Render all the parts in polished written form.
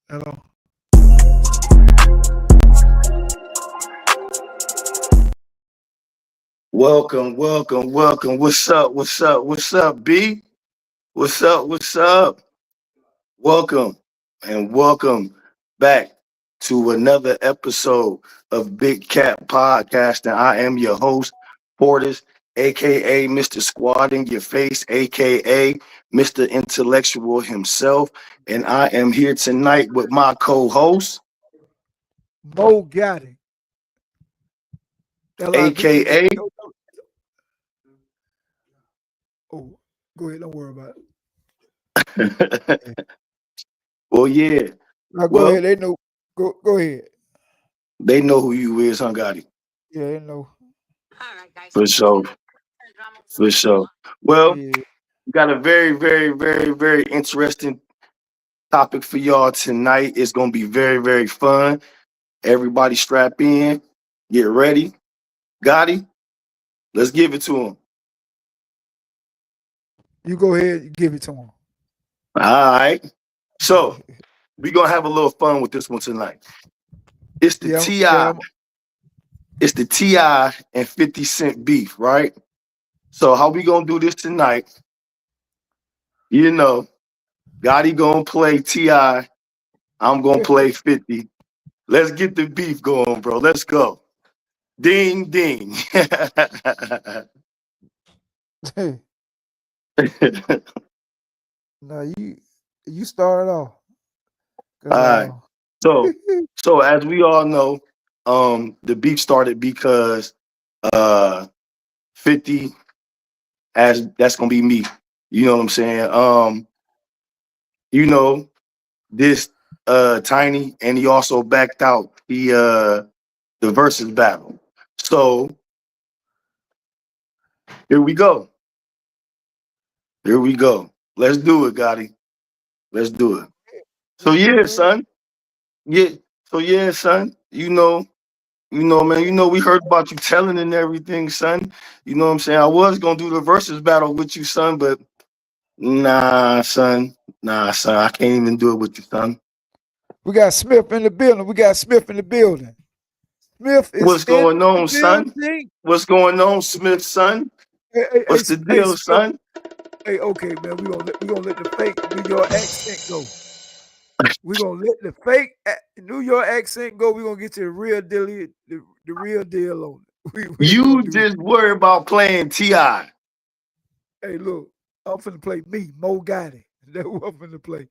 Hello. Welcome, welcome, welcome. What's up? What's up? What's up, B? What's up? What's up? Welcome and welcome back to another episode of Big Cat Podcast. And I am your host, Portis, aka Mr. Squad in Your Face, aka Mr. Intellectual himself. And I am here tonight with my co-host, Mo got it. LIV. aka Oh, go ahead. Don't worry about it. well, yeah. Now go Well, ahead. They know. Go ahead. they know who you is, huh, Gotti? Yeah, they know. For sure. For sure. Well, Yeah. we got a very, very, very, very interesting topic for y'all tonight. It's gonna be very, very fun. Everybody strap in, get ready. Gotti, let's give it to him. You go ahead and give it to them. All right. So we're gonna have a little fun with this one tonight. It's the Yeah, T.I. It's the T.I. and 50 Cent beef, right? So how we gonna do this tonight? You know, Gotti gonna play T.I. I'm gonna play 50. Let's get the beef going, bro. Let's go. Ding ding. Now you start off. All 'Cause, right. So so as we all know, the beef started because uh 50 as that's gonna be me. You know what I'm saying? You know, this Tiny, and he also backed out the versus battle. So here we go. Here we go. Let's do it, Gotti. Let's do it. So go yeah, ahead. son. Yeah. So yeah, son. Man, we heard about you telling and everything, son. You know what I'm saying? I was gonna do the versus battle with you, son, but nah, son. Nah, son. I can't even do it with you, son. We got Smith in the building. We got Smith in the building. Smith is What's in going the on, son? building. What's going on, Smith, son? What's the Hey, deal, Smith. son? Hey, okay, man. We gonna let the fake New York accent go. We're gonna let the fake New York accent go. We're gonna get you the real deal, the real deal on it. We gonna You do. just worry about playing T.I. Hey, look, I'm finna play me, Mo Gotti. That's who I'm finna play.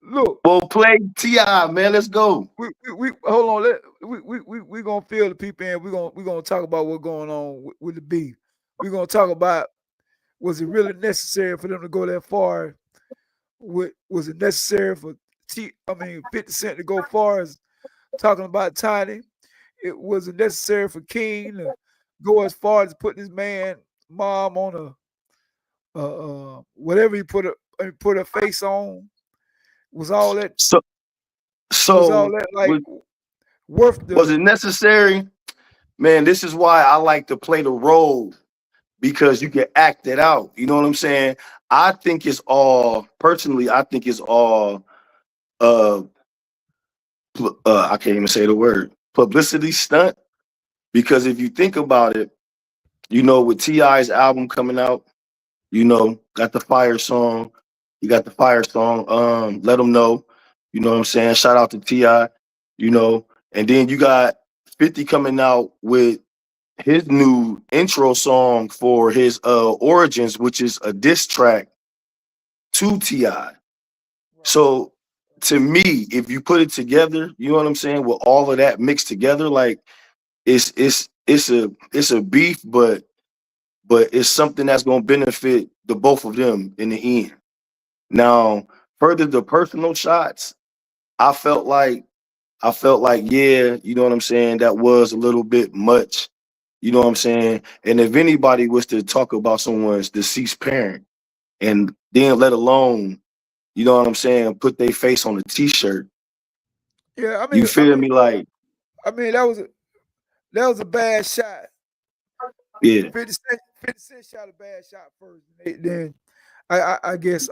Look, Well, play T.I., man. Let's go. we hold on. We gonna fill the people in. We gonna talk about what's going on with the beef. We're gonna talk about, was it really necessary for them to go that far? Was it necessary for 50 Cent to go far as talking about Tiny? It wasn't necessary for King to go as far as putting his man mom on whatever he put a face on. Was all that So was all so that like was, worth was it the? necessary? Man, this is why I like to play the role because you can act it out. You know what I'm saying? I think it's all personally. I think it's all. Uh, I can't even say the word publicity stunt because if you think about it, with Ti's album coming out, got the fire song. You got the fire song. Let them know. You know what I'm saying? Shout out to Ti. You know, and then you got 50 coming out with his new intro song for his Origins, which is a diss track to Ti. So to me, if you put it together, you know what I'm saying, with all of that mixed together, like it's a beef, but it's something that's gonna benefit the both of them in the end. Now, further the personal shots, I felt like yeah, you know what I'm saying, that was a little bit much. You know what I'm saying? And if anybody was to talk about someone's deceased parent and then let alone, you know what I'm saying, put their face on a t-shirt, Yeah, you feel me? Like, I mean that was a bad shot. yeah, 50 Cent shot a bad shot first. Then I guess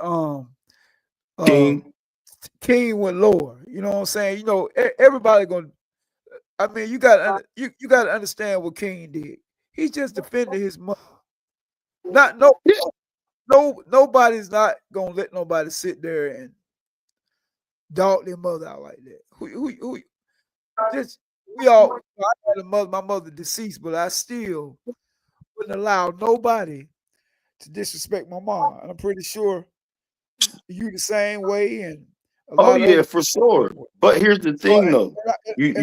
King. King went lower. You know what I'm saying? You know, everybody gonna. I mean, you got you got to understand what King did. He just defended his mother. Not nobody's not gonna let nobody sit there and dog their mother out like that. Who just we all. I had a mother. My mother deceased, but I still wouldn't allow nobody to disrespect my mom. And I'm pretty sure you the same way, and a Oh lot of yeah, other for sure. But here's the so, thing though. You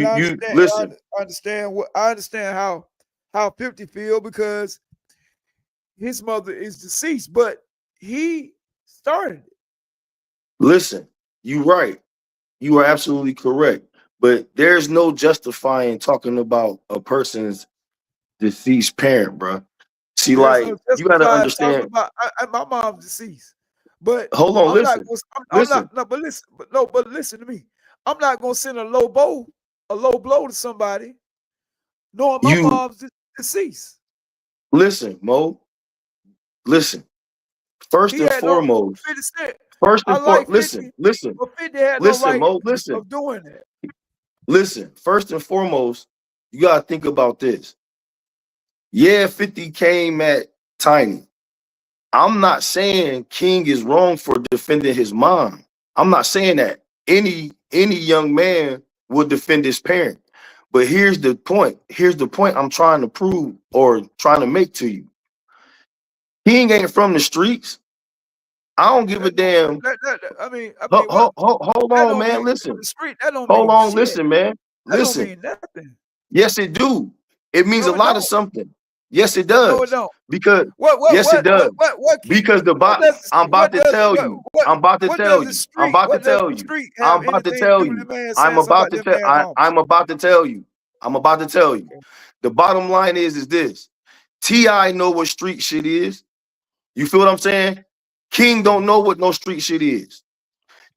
listen. I understand how 50 feel because his mother is deceased, but he started it. Listen, you right. You are absolutely correct. But there's no justifying talking about a person's deceased parent, bro. See, There's like no you gotta justified talking understand. about my mom's deceased, but Hold on, I'm not. listen, I'm listen. not. No, but listen. But no, but listen to me. I'm not gonna send a low blow to somebody, knowing my You mom's deceased. listen, Mo. Listen. First He and had no 50 foremost. Cent. First I and for like 50, listen, but 50 had no listen, right Mo. Listen, of doing that. listen. First and foremost, you gotta think about this. Yeah, 50 came at Tiny. I'm not saying King is wrong for defending his mom. I'm not saying that any young man would defend his parent. But here's the point. Here's the point I'm trying to prove or trying to make to you. King ain't from the streets. I don't give a damn. I mean, what? Hold That on, don't man. mean from Listen. the street. That don't Hold mean on. shit. Listen, man. That don't Listen. mean nothing. Yes, it do. It means a No, it lot of don't. something. Yes, it No, it does. don't. Because What yes, it does. key? Because What does the I'm street? about to tell you. I'm about to What tell does the you. I'm street? about to What does tell the you. street I'm have about to anything to tell do with you. that man I'm saying something about about to them tell. man mama? I'm about to tell you. I'm about to tell you. Okay. The bottom line is this. T.I. know what street shit is. You feel what I'm saying? King don't know what no street shit is.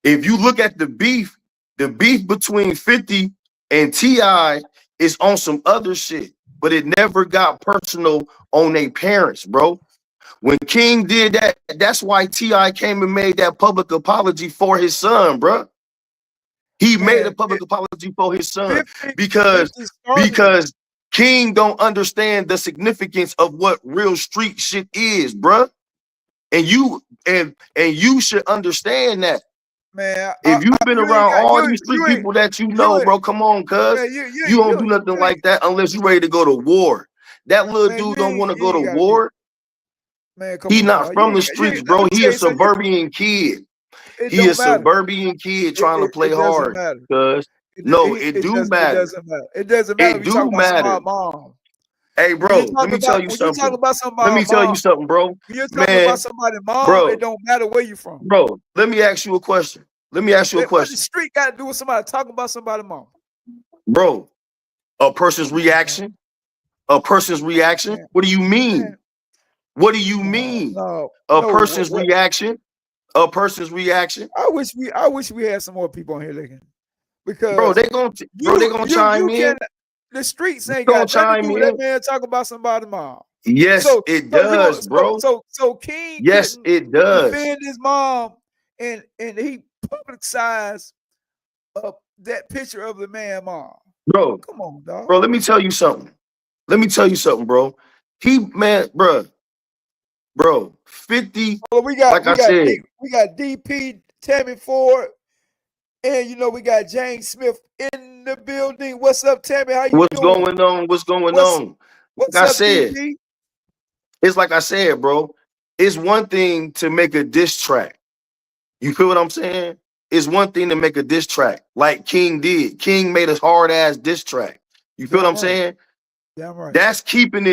If you look at the beef between 50 and T.I. is on some other shit, but it never got personal on their parents, bro. When King did that, that's why T.I. came and made that public apology for his son, bro. He made a Man, public apology for his son 50, because 50 started it. King don't understand the significance of what real street shit is, bro. And you should understand that. Man, If you've been you ain't around got all these street you ain't people that you you know, ain't bro, come on, cuz. man, You don't do you nothing ain't like that unless you're ready to go to war. That little man, dude don't want to you go to ain't gotta be war. man, come He on, not dog. You from the ain't got streets, let bro. me He tell a you something. suburban kid. It He a don't matter. suburban kid trying to play It doesn't hard. matter. Cuz no, it do It matter. doesn't matter. It doesn't matter It if you talk do about matter. somebody's mom. Hey, When you bro, let talk me tell about you when you talk something. about Let me somebody's tell you mom, something, bro. when you're talking about Man, somebody's mom, it bro, don't matter where you from. bro, let me ask you a question. Let me ask you a What the question. street got to do with somebody talking about somebody's mom? Bro, a person's Come on, dog. reaction. A person's reaction. Man, What do you mean? man. What do you No, mean? no, A no. person's reaction. A person's reaction. I wish we had some more people on here looking Bro, because they gonna chime you in. can the streets They ain't gonna got nothing to chime do with that in. man talking about somebody's mom. Yes, So it so you does, bro. so King Yes, couldn't it does. defend his mom and he publicized that picture of the man mom. Bro, Come on, dog. let me tell you something. Let me tell you something, bro. Bro, 50, Well, like I said, we got DP Tammy Ford, and we got James Smith in the building. What's up, Tammy? How you what's doing? going on? What's going What's on? what's Like I up, said, DP? it's like I said, bro. It's one thing to make a diss track. You feel what I'm saying? It's one thing to make a diss track like King did. King made a hard ass diss track. You feel what Damn I'm right. saying? Damn right. That's keeping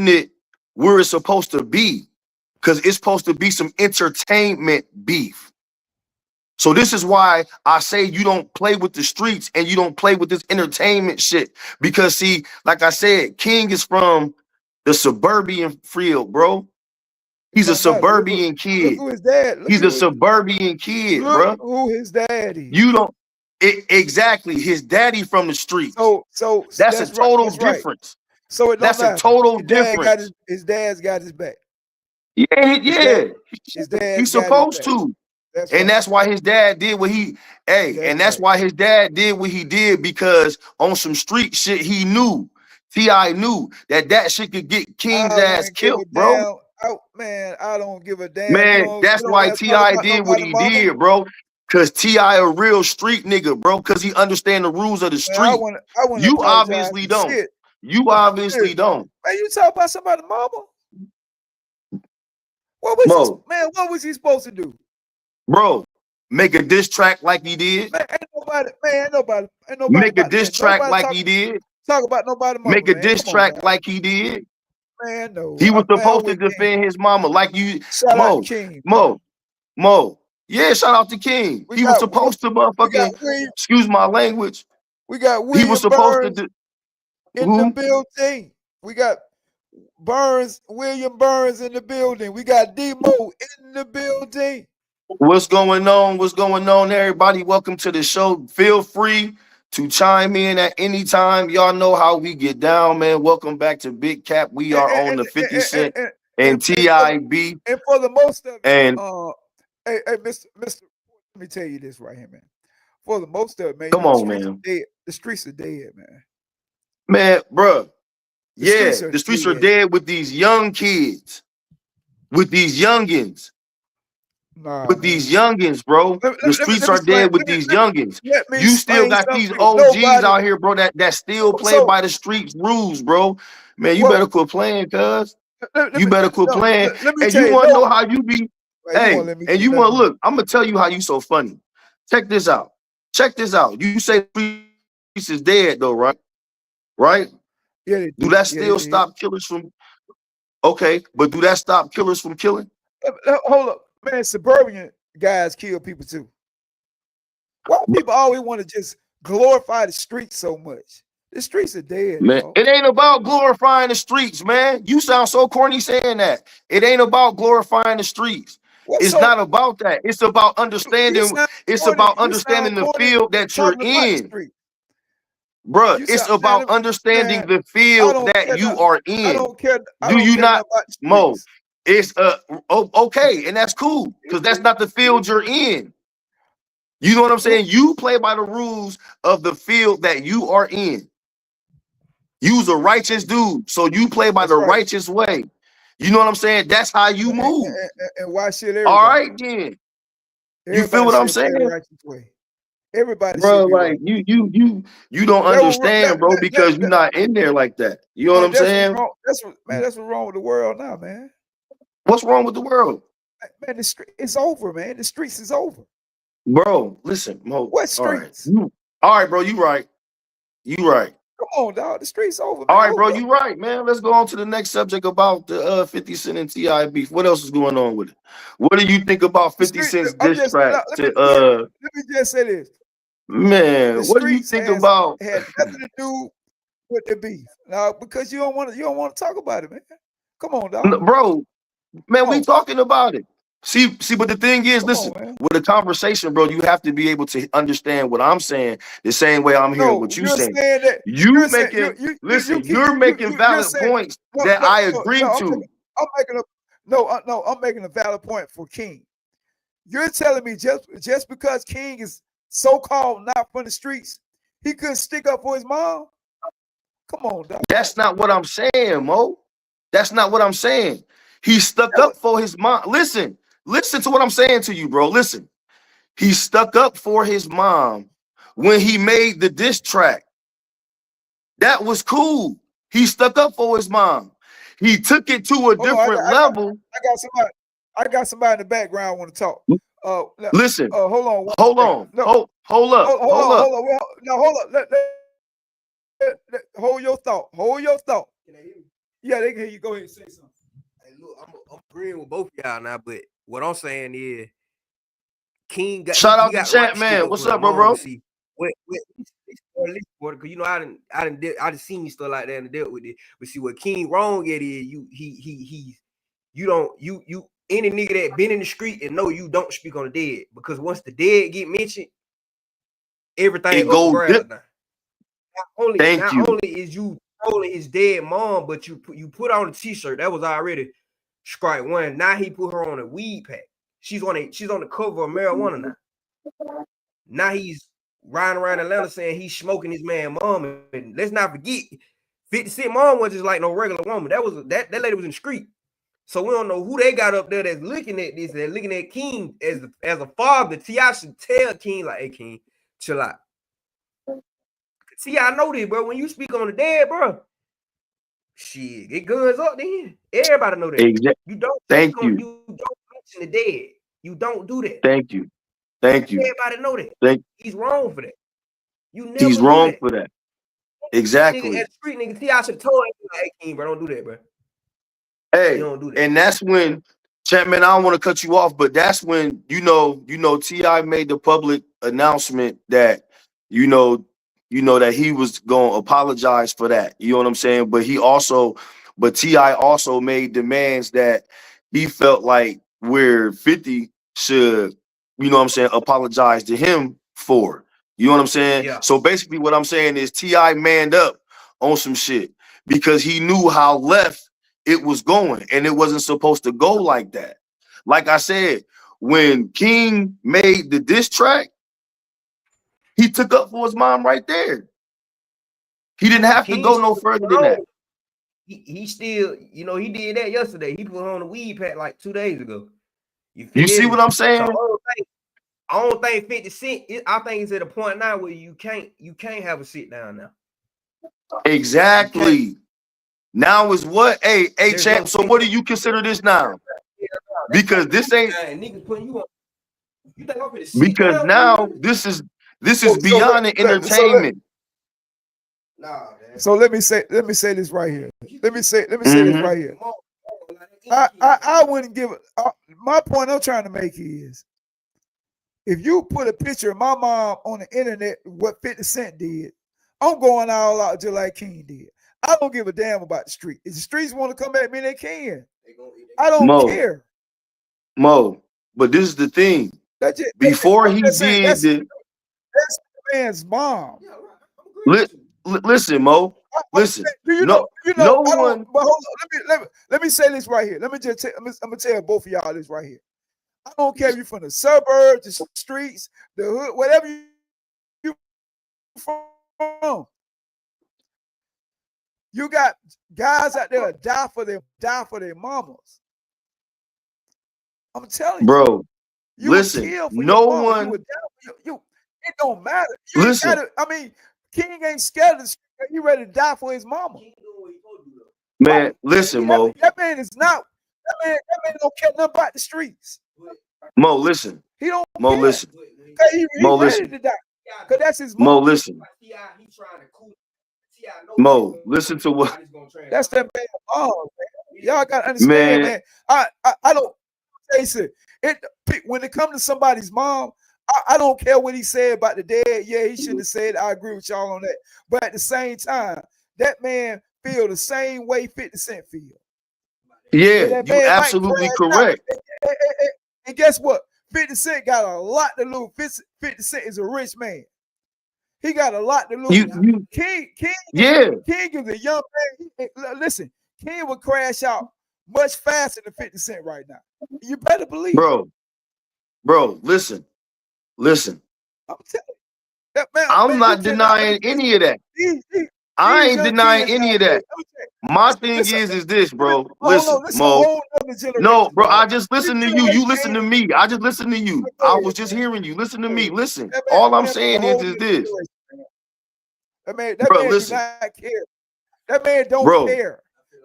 it where it's supposed to be. Because it's supposed to be some entertainment beef. So this is why I say you don't play with the streets and you don't play with this entertainment shit. Because see, like I said, King is from the suburban field, bro. He's a Don't matter. suburban Look kid. who his dad. He's a suburban kid, Look bro. who his dad is. You don't exactly his daddy from the streets. So That's a that's right. total That's right. difference. So it don't That's a matter. total difference. His dad's got his back. Yeah, His dad, yeah. his dad's He's got his supposed back. to. And that's why his dad did what he, that's why his dad did what he did, because on some street shit he knew, T.I. knew that shit could get King's ass killed, bro. Man, I don't give a damn. Man, that's why T.I. did what he did, bro. Cause T.I. a real street nigga, bro. Cause he understand the rules of the street. Man, you obviously don't. Shit. You obviously don't. Man, you talk about somebody's mama? What was he supposed to do? Bro, make a diss track like he did. Man, ain't nobody. Make a diss track like he did. Talk about nobody. Make a diss track like he did. Man, no. He was supposed to defend his mama, like you. Shout out to King. Mo. Yeah, shout out to King. He was supposed to motherfucking. Excuse my language. We got William. He was supposed to do in the building. We got William Burns in the building. We got D-Mo in the building. What's going on? What's going on, everybody? Welcome to the show. Feel free to chime in at any time. Y'all know how we get down, man. Welcome back to Big Cap. We are on the 50 Cent and TIB. And for the most of it, and hey, Mr. Let me tell you this right here, man. For the most of it, man. Come on, man. The streets are dead, man. Man, bro. The streets are dead with these young kids, with these youngins. With these youngins, bro. The streets are dead with these youngins. You still got these OGs out here, bro, that still play by the streets rules, bro. Man, you better quit playing, cuz. You better quit playing. And you want to know how you be. Hey, and you want to look. I'm going to tell you how you so funny. Check this out. Check this out. You say streets is dead, though, right? Right? Yeah. Do that still stop killers from? Okay, but do that stop killers from killing? Hold up. Man, suburban guys kill people too. Why do people always want to just glorify the streets so much? The streets are dead, man. Bro. It ain't about glorifying the streets, man. You sound so corny saying that. It ain't about glorifying the streets. It's not about that. It's about understanding. It's about understanding the field that you're in, bro. It's about understanding the field that you are in. I don't care. Do you not, Mo? It's okay, and that's cool, because that's not the field you're in. You know what I'm saying? You play by the rules of the field that you are in. You's a righteous dude, so you play by the righteous way. You know what I'm saying? That's how you move. And why should everybody? All right, then. You feel what I'm saying? Everybody, bro, like you don't understand, bro, because you're not in there like that. You know what I'm saying? That's what's wrong with the world now, man. What's wrong with the world? Man, the street it's over, man. The streets is over. Bro, listen, Mo. What streets? All right, bro, you right. You right. Come on, dog. The streets over, man. All right, bro, you right, man. Let's go on to the next subject about the 50 Cent and T.I. beef. What else is going on with it? What do you think about 50 Cent's diss track to let me just say this. Man, what do you think about had nothing to do with the beef? Now, because you don't want to talk about it, man. Come on, dog. Bro. Man, we talking about it. See, but the thing is, listen, with a conversation, bro, you have to be able to understand what I'm saying the same way I'm hearing what you're saying. You're making valid points that I agree to. I'm making a valid point for King. You're telling me just because King is so-called not from the streets, he couldn't stick up for his mom? Come on, dog. That's not what I'm saying, Mo. That's not what I'm saying. He stuck up for his mom. Listen to what I'm saying to you, bro. Listen. He stuck up for his mom when he made the diss track. That was cool. He stuck up for his mom. He took it to a different level. I got somebody in the background want to talk. Listen. Hold on. Hold on. No. Hold up. No, hold up. Hold your thought. Hold your thought. Yeah, they can hear you. Go ahead and say something. Look, I'm agreeing with both of y'all now, but what I'm saying is, King got. Shout out to chat, man. What's up, bro? See, because you know I didn't seen stuff like that and dealt with it. But see, what King wrong at is you any nigga that been in the street and know you don't speak on the dead, because once the dead get mentioned, everything goes now. Not only is you trolling his dead mom, but you put on a t-shirt that was already strike one. Now he put her on a weed pack. she's on the cover of Marijuana now. Now he's riding around Atlanta saying he's smoking his man mom. And let's not forget, 50 Cent mom was just like no regular woman. That lady was in the street. So we don't know who they got up there that's looking at this. They're looking at King as a father. T.I. should tell King, like, hey, King, chill out. See, I know this, bro. When you speak on the dead, bro, shit, it guns up then. Everybody know that. Exactly. You don't you don't mention the dead. You don't do that. Thank you. Everybody know that. He's wrong for that. You never He's wrong for that. Exactly. Nigga, at the street nigga, T.I. should have told him, like, hey, King, bro, don't do that, bro. Hey, don't do that. And that's when, Chapman, I don't want to cut you off, but that's when, you know, T.I. made the public announcement that, that he was going to apologize for that. You know what I'm saying? But T.I. also made demands that he felt like where 50 should, apologize to him for. You know what I'm saying? Yeah. So basically what I'm saying is T.I. manned up on some shit because he knew how left it was going, and it wasn't supposed to go like that. Like I said, when King made the diss track, he took up for his mom right there. He didn't have to go no further than that. He still, he did that yesterday. He put on the weed pack like 2 days ago. You see what I'm saying? So I don't think 50 Cent. I think it's at a point now where you can't have a sit down now. Exactly. Now is what? Hey, champ. So what do you consider this now? Because this ain't. Niggas putting you on. You think I'm finna sit because down, now this is beyond the entertainment. Nah, man. So let me say this right here. Let me say this right here. I wouldn't give it. My point I'm trying to make is, if you put a picture of my mom on the internet, what 50 Cent did, I'm going all out just like King did. I don't give a damn about the street. If the streets want to come at me, they can. I don't care. Mo, but this is the thing. Before he did that's the man's mom. Listen, Mo. Listen. Let me say this right here. I'm gonna tell both of y'all this right here. I don't care if you're from the suburbs, the streets, the hood, whatever you from. You got guys out there die for their mamas. I'm telling you, bro. You listen, no one. It don't matter. Listen, King ain't scared of the street. He ready to die for his mama. Man, listen, Mo. That man is not. That man don't care nothing about the streets. Mo, listen. He don't. Mo, care. listen. He Mo, ready listen. to die. Cause that's his mama. Mo, listen. Mo, listen to what. That's that man. Oh, man. Y'all gotta understand, man. I don't. Jason, when it comes to somebody's mom, I don't care what he said about the dead. Yeah, he shouldn't have said it. I agree with y'all on that. But at the same time, that man feel the same way 50 Cent feel. Yeah, you're absolutely correct. And guess what? 50 Cent got a lot to lose. 50 Cent is a rich man. He got a lot to lose. King is a young man. Listen, King would crash out much faster than 50 Cent right now. You better believe it. Bro, listen. I'm telling you. That man, I'm not denying any of that. I ain't denying any of that. My thing is this, bro. Listen, Mo. No, bro, I just listen to you. You listen to me. I just listen to you. I was just hearing you. Listen to me. Listen. All I'm saying is this. That man does not care. That man don't care.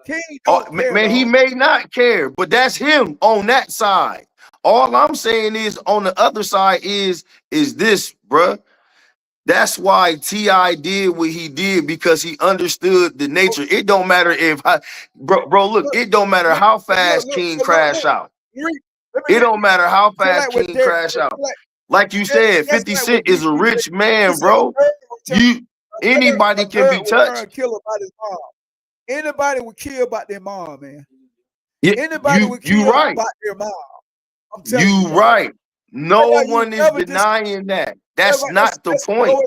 King don't care, man, he may not care, but that's him on that side. All I'm saying is on the other side is this, bruh. That's why T.I. did what he did, because he understood the nature. It don't matter if bro, look, it don't matter how fast King crash out. It don't matter how fast King crash out. Like you said, 50 Cent is a rich man, bro. Anybody can be touched. Anybody would kill about their mom, man. Yeah, anybody would kill right. about their mom. You right. No one is denying that. That's not the point.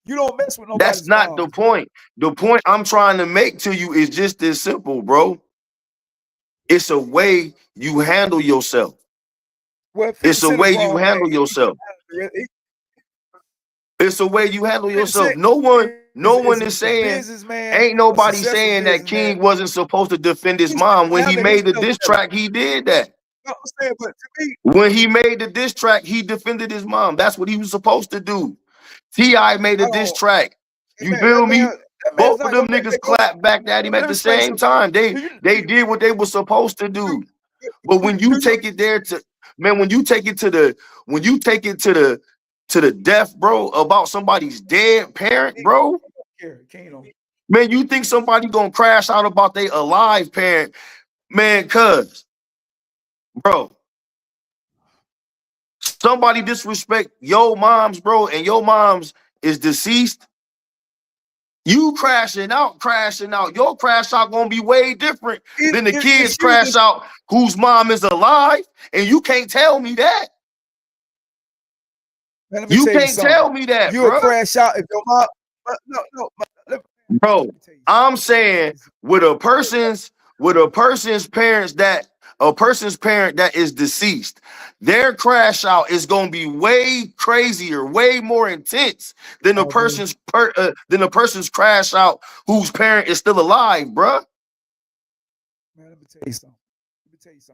You don't mess with nobody. That's not the point. The point I'm trying to make to you is just this simple, bro. It's a way you handle yourself. Well, It's a 50 Cent a way you grown man. handle yourself. It's the way you handle 50 yourself. Cent No one a is saying, businessman, ain't a nobody successful saying that businessman. King wasn't supposed to defend his He mom. When he handled made the himself diss better. track, he did that. You know what I'm saying? But to me, When he made the diss track, he defended his mom. That's what he was supposed to do. T.I. made a diss track. You man, feel me? that man's Both not of them gonna niggas clapped back at him at let me the explain same something. time. They did what they were supposed to do. But when you take it there to, man, when you take it to the death, bro, about somebody's dead parent, bro, man, you think somebody gonna crash out about their alive parent, man? Cuz, bro, somebody disrespect your moms, bro, and your moms is deceased. You crashing out. Your crash out gonna be way different than the kids crash out whose mom is alive, and you can't tell me that. Man, you can't tell me that, you'll bro. crash out if your mom. Bro, I'm saying with a person's parents that a person's parent that is deceased, their crash out is gonna be way crazier, way more intense than a person's crash out whose parent is still alive, bro. Man, let me tell you something.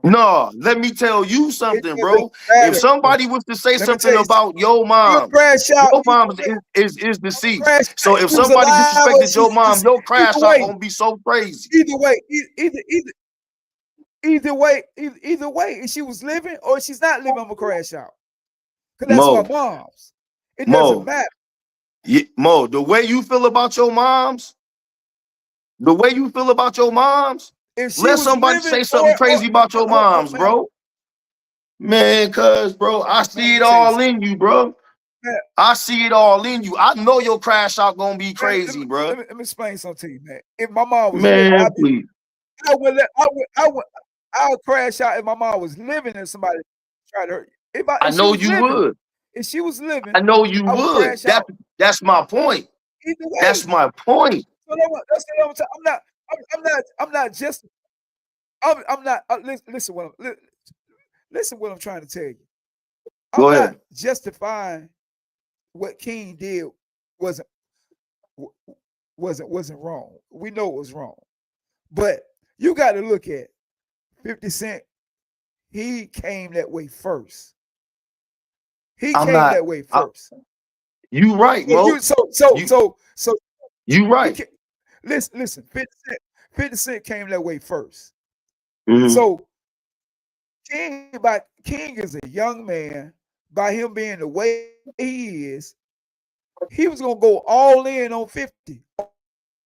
No, let me tell you something, bro. If somebody was to say something about your mom, your mom is deceased. So if somebody disrespected your mom, your crash out gonna be so crazy. Either way, if she was living or she's not living, I'm gonna crash out. Cause that's my mom's. It doesn't matter. Yeah, Mo, the way you feel about your moms, let somebody say something crazy about your moms, bro. Man, cuz, bro, I see it all in you, bro. I see it all in you. I know your crash out gonna be crazy, bro. Let me explain something to you, man. If my mom was living, please. I would crash out if my mom was living and somebody tried to hurt you. I know you would. If she was living, I know you would. That's my point. That's my point. So that's what I'm saying. I'm not just. I'm not. Listen what I'm trying to tell you. I'm not justifying what King did wasn't wrong. We know it was wrong, but you got to look at 50 Cent. He came that way first. That way first. You right, Mo. So you right. Listen. 50 Cent came that way first. Mm-hmm. So King is a young man. By him being the way he is, he was gonna go all in on 50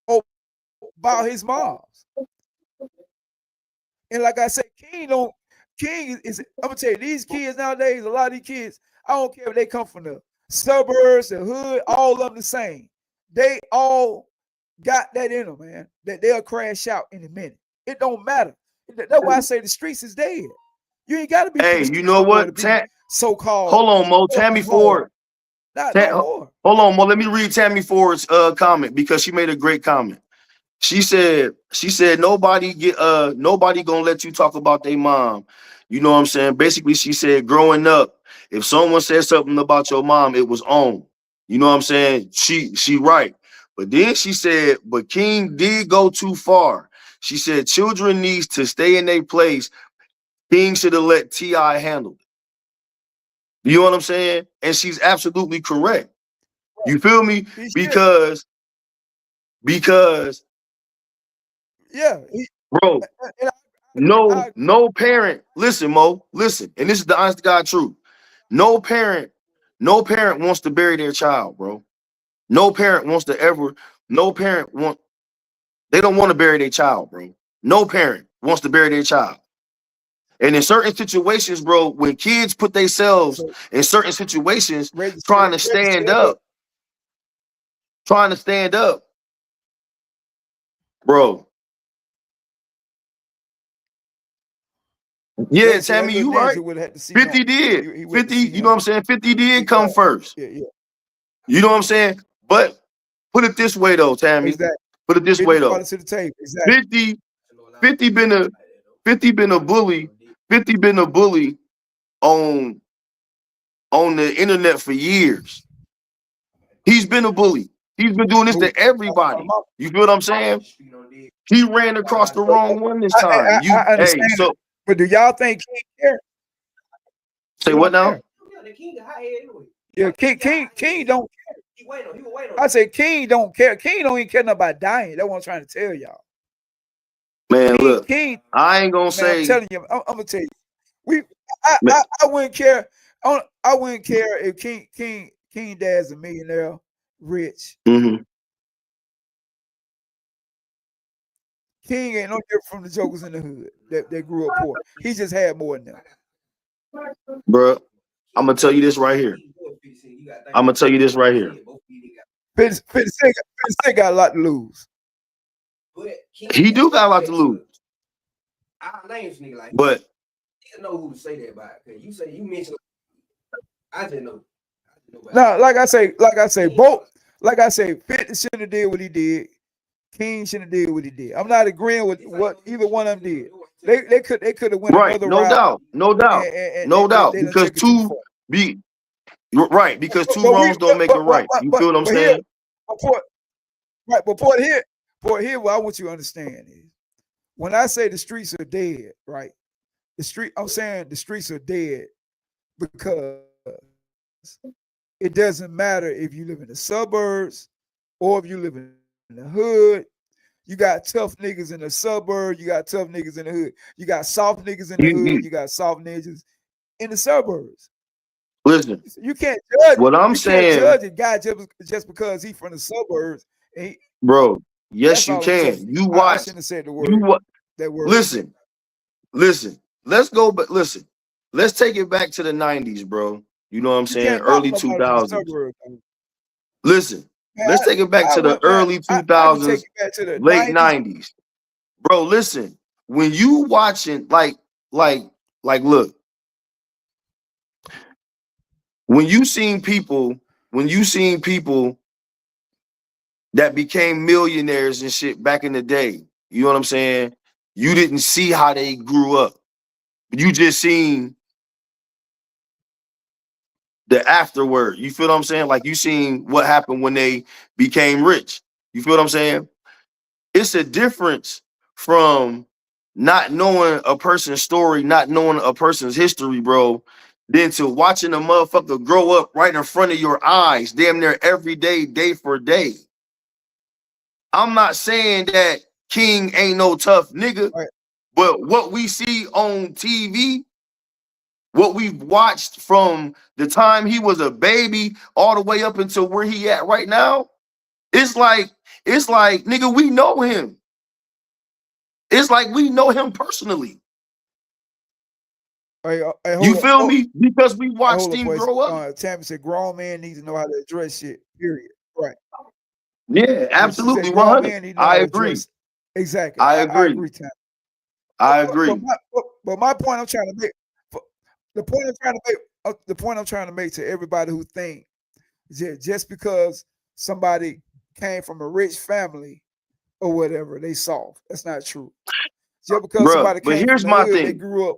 about his moms. And like I said, King is. I'm gonna tell you, these kids nowadays, a lot of these kids, I don't care if they come from the suburbs, the hood, all of them the same. They all got that in them, man. That they'll crash out in a minute. It don't matter. That's why I say the streets is dead. You ain't gotta be. Hey, you know what? So-called. Hold on, Mo. Tammy Ford. Hold on, Mo. Let me read Tammy Ford's comment because she made a great comment. She said nobody gonna let you talk about their mom. You know what I'm saying? Basically, she said growing up, if someone said something about your mom, it was on. You know what I'm saying? She right. But then she said, but King did go too far. She said children needs to stay in their place. King should have let T.I. handle it. You know what I'm saying? And she's absolutely correct. You feel me? Because yeah, bro, no parent. Listen, Mo, listen, and this is the honest to God truth. No parent wants to bury their child, bro. They don't want to bury their child, bro. No parent wants to bury their child. And in certain situations, bro, when kids put themselves in certain situations, trying to stand up, bro. Yeah, Tammy, you right. 50 did. 50, you know what I'm saying? 50 did come first. Yeah. You know what I'm saying? But put it this way, though, Tammy. Exactly. Put it this way, though. Exactly. 50 been a bully. 50 been a bully on the internet for years. He's been a bully. He's been doing this to everybody. You feel what I'm saying? He ran across the wrong one this time. I understand. So, but do y'all think King care? Say what now? Yeah, King don't care. I say King don't care. King don't even care nothing about dying. That's what I'm trying to tell y'all. Man, look, King, I ain't gonna say. I'm telling you, I'm gonna tell you. I wouldn't care. I wouldn't care if King Dad's a millionaire, rich. Mm-hmm. King ain't no different from the jokers in the hood that grew up poor. He just had more than them. Bro, I'm gonna tell you this right here. I'm gonna tell you this right here. 50 Cent got a lot to lose. He do got a lot to lose. But you know who to say that about. You say you mentioned. I just know. Now, like I say, both. Like I say, 50 shouldn't have did what he did. King shouldn't have did what he did. I'm not agreeing with what either one of them did. They could have went another route. No doubt. Because two wrongs don't make it right. You feel what I'm saying? But here, what I want you to understand is when I say the streets are dead, right? I'm saying the streets are dead because it doesn't matter if you live in the suburbs or if you live in the hood. You got tough niggas in the suburbs. You got tough niggas in the hood. You got soft niggas in the hood. You got soft niggas in the suburbs. Listen, you can't judge. What I'm saying, can't judge a guy just because he's from the suburbs. Bro, yes you can. You watch. I shouldn't have said the word. That word. Listen. Let's go, but listen. Let's take it back to the 90s, bro. You know what I'm saying? Early 2000s. Listen. Man, let's take it back to the early 2000s, late 90s. Bro, listen. When you watching, like, look. When you seen people that became millionaires and shit back in the day, you know what I'm saying? You didn't see how they grew up. You just seen the afterward. You feel what I'm saying? Like you seen what happened when they became rich. You feel what I'm saying? It's a difference from not knowing a person's story, not knowing a person's history, bro, than to watching a motherfucker grow up right in front of your eyes, damn near every day, day for day. I'm not saying that King ain't no tough nigga, right. But what we see on TV, what we've watched from the time he was a baby all the way up until where he at right now, it's like, nigga, we know him. It's like we know him personally. You feel me? Because we watched him grow up. Tammy said, grown man needs to know how to address shit, period. Right. Yeah, absolutely. 100. I agree. Exactly. I agree. Tammy. I agree. But my point I'm trying to make, the point I'm trying to make to everybody who think just because somebody came from a rich family or whatever, they soft. That's not true. Just because somebody came from the hood, they grew up,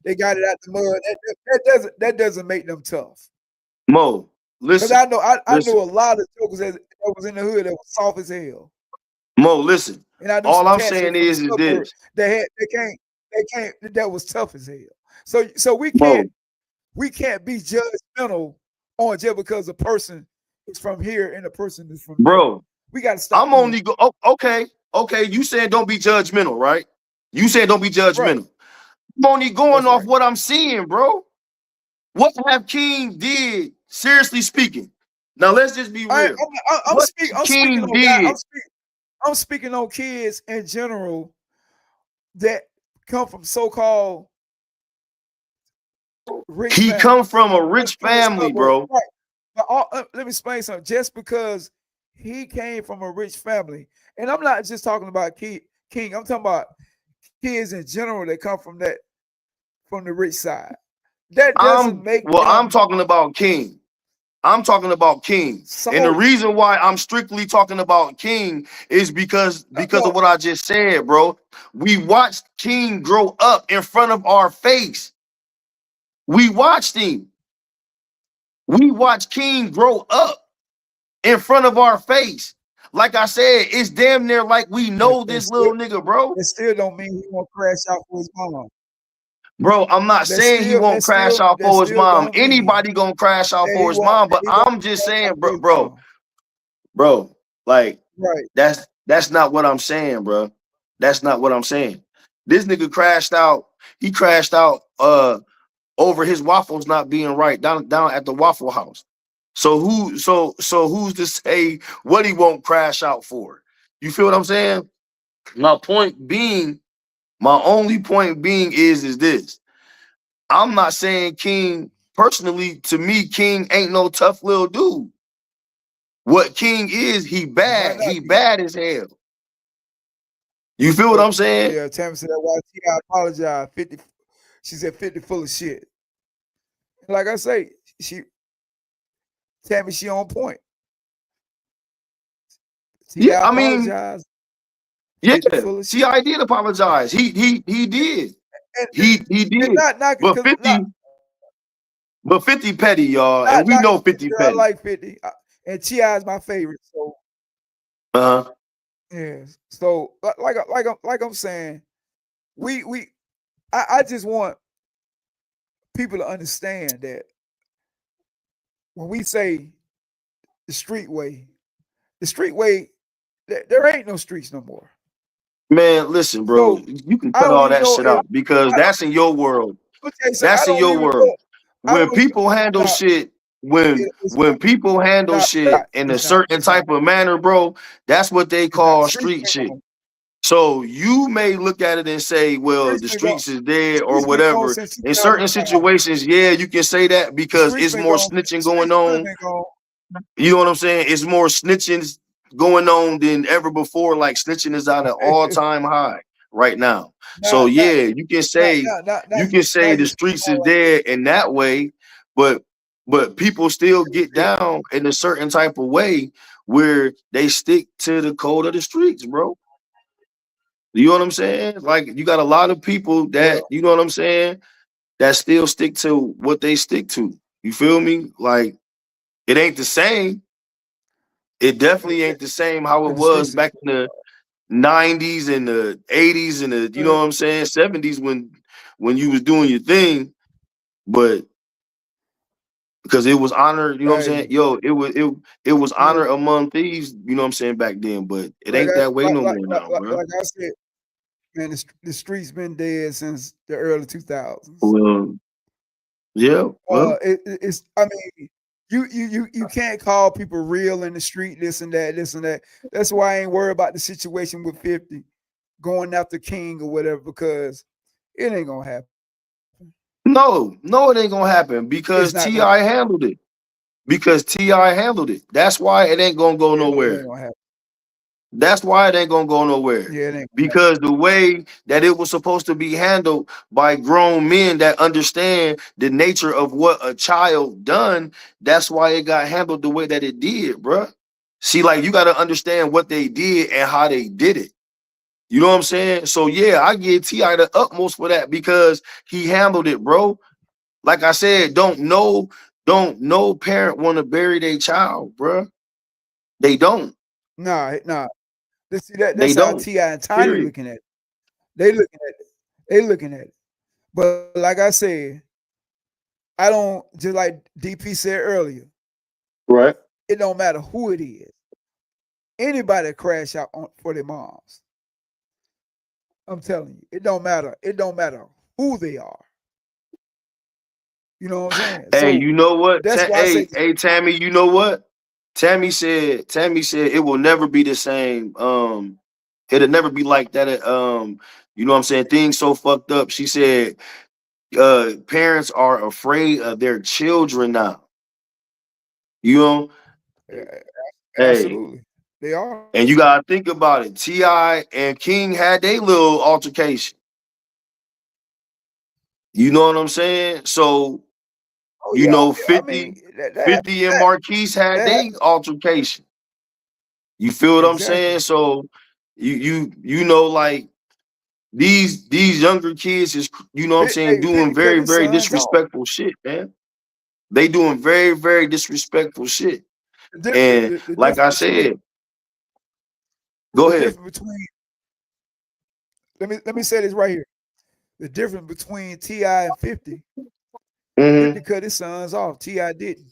they got it out the mud. That doesn't make them tough. Mo, listen. Because I know a lot of jokers that was in the hood that was soft as hell. Mo, listen. And all I'm saying is this: they came that was tough as hell. So we can't be judgmental on just because a person is from here and a person is from there. We got to stop. I'm only go. Oh, okay. You saying don't be judgmental, right? You saying don't be judgmental. Right. I'm only going off what I'm seeing, bro. What have King did? Seriously speaking. Now let's just be real. I'm speaking on kids in general that come from so-called rich. He come from a rich family, bro. Right. But let me explain something. Just because he came from a rich family, and I'm not just talking about King. I'm talking about kids in general that come from the rich side. That doesn't make. Well, I'm talking about King. I'm talking about King. And the reason why I'm strictly talking about King is because of what I just said, bro. We watched King grow up in front of our face. We watched him. We watched King grow up in front of our face. Like I said, it's damn near like we know this little nigga, bro. It still don't mean he won't crash out for his mom. Bro, I'm not saying he won't crash out for his mom. Anybody gonna crash out for his mom, but I'm just saying, bro, like, right. That's not what I'm saying, bro. That's not what I'm saying. This nigga crashed out. He crashed out over his waffles not being right down at the Waffle House. So who's to say what he won't crash out for? You feel what I'm saying? My only point being is this. I'm not saying King, personally, to me, King ain't no tough little dude. What King is, he bad. He bad as hell. You feel what I'm saying? Yeah, Tammy said that why I apologize. 50, she said 50 full of shit. Like I say, Tammy, she on point. Yeah, I mean, yeah, T.I. did apologize. He did. He did. But 50 petty, y'all, and we know 50 petty. I like 50, and T.I. is my favorite. So, yeah. So, like I'm saying, I just want people to understand that when we say the street way, there ain't no streets no more. Man, listen, bro, you can cut all that shit out because that's in your world. That's in your world. When people handle shit, when people handle shit in a certain type of manner, bro, that's what they call street shit. So you may look at it and say, well, the streets is dead or whatever. In certain situations, yeah, you can say that because it's more snitching going on. You know what I'm saying? It's more snitching going on than ever before. Like snitching is at an all-time high right now. So yeah, you can say the streets is dead in that way, but people still get down in a certain type of way where they stick to the code of the streets, bro. You know what I'm saying? Like you got a lot of people that, you know what I'm saying, that still stick to what they stick to. You feel me? Like it ain't the same. It definitely ain't the same how it was back in the 90s and the 80s and the, you know what I'm saying, 70s when you was doing your thing, but because it was honor, you know what I'm saying? Yo, it was honor among thieves, you know what I'm saying, back then, but it ain't that way no more now, bro. Like I said, man, the streets been dead since the early 2000s. Well, yeah. Well, it's I mean, you can't call people real in the street, this and that. That's why I ain't worried about the situation with 50 going after King or whatever, because it ain't gonna happen. No, it ain't gonna happen because T.I. handled it. That's why it ain't gonna go nowhere. That's why it ain't gonna go nowhere. Yeah, because the way that it was supposed to be handled by grown men that understand the nature of what a child done, that's why it got handled the way that it did, bruh. See, like you got to understand what they did and how they did it. You know what I'm saying? So yeah, I give T.I. the utmost for that because he handled it, bro. Like I said, don't no parent want to bury their child, bruh. They don't. Nah. See that's how T.I. and Tiny looking at it. They looking at it. But like I said, I don't, just like DP said earlier. Right. It don't matter who it is. Anybody crash out for their moms. I'm telling you, it don't matter. It don't matter who they are. You know what I'm saying? Hey, so, you know what? That's why hey, Tammy, you know what? Tammy said it will never be the same. It'll never be like that. You know what I'm saying? Things so fucked up. She said, parents are afraid of their children now. You know? Absolutely. They are. And you gotta think about it. T.I. and King had their little altercation. You know what I'm saying? So, you know, 50 and Marquise had their altercation. You feel what I'm saying? So you know, like these younger kids is, you know what I'm saying, doing very, very disrespectful shit, man. They doing very, very disrespectful shit. And like I said, go ahead. Let me say this right here. The difference between T.I. and 50. 50 cut his sons off. T.I. didn't.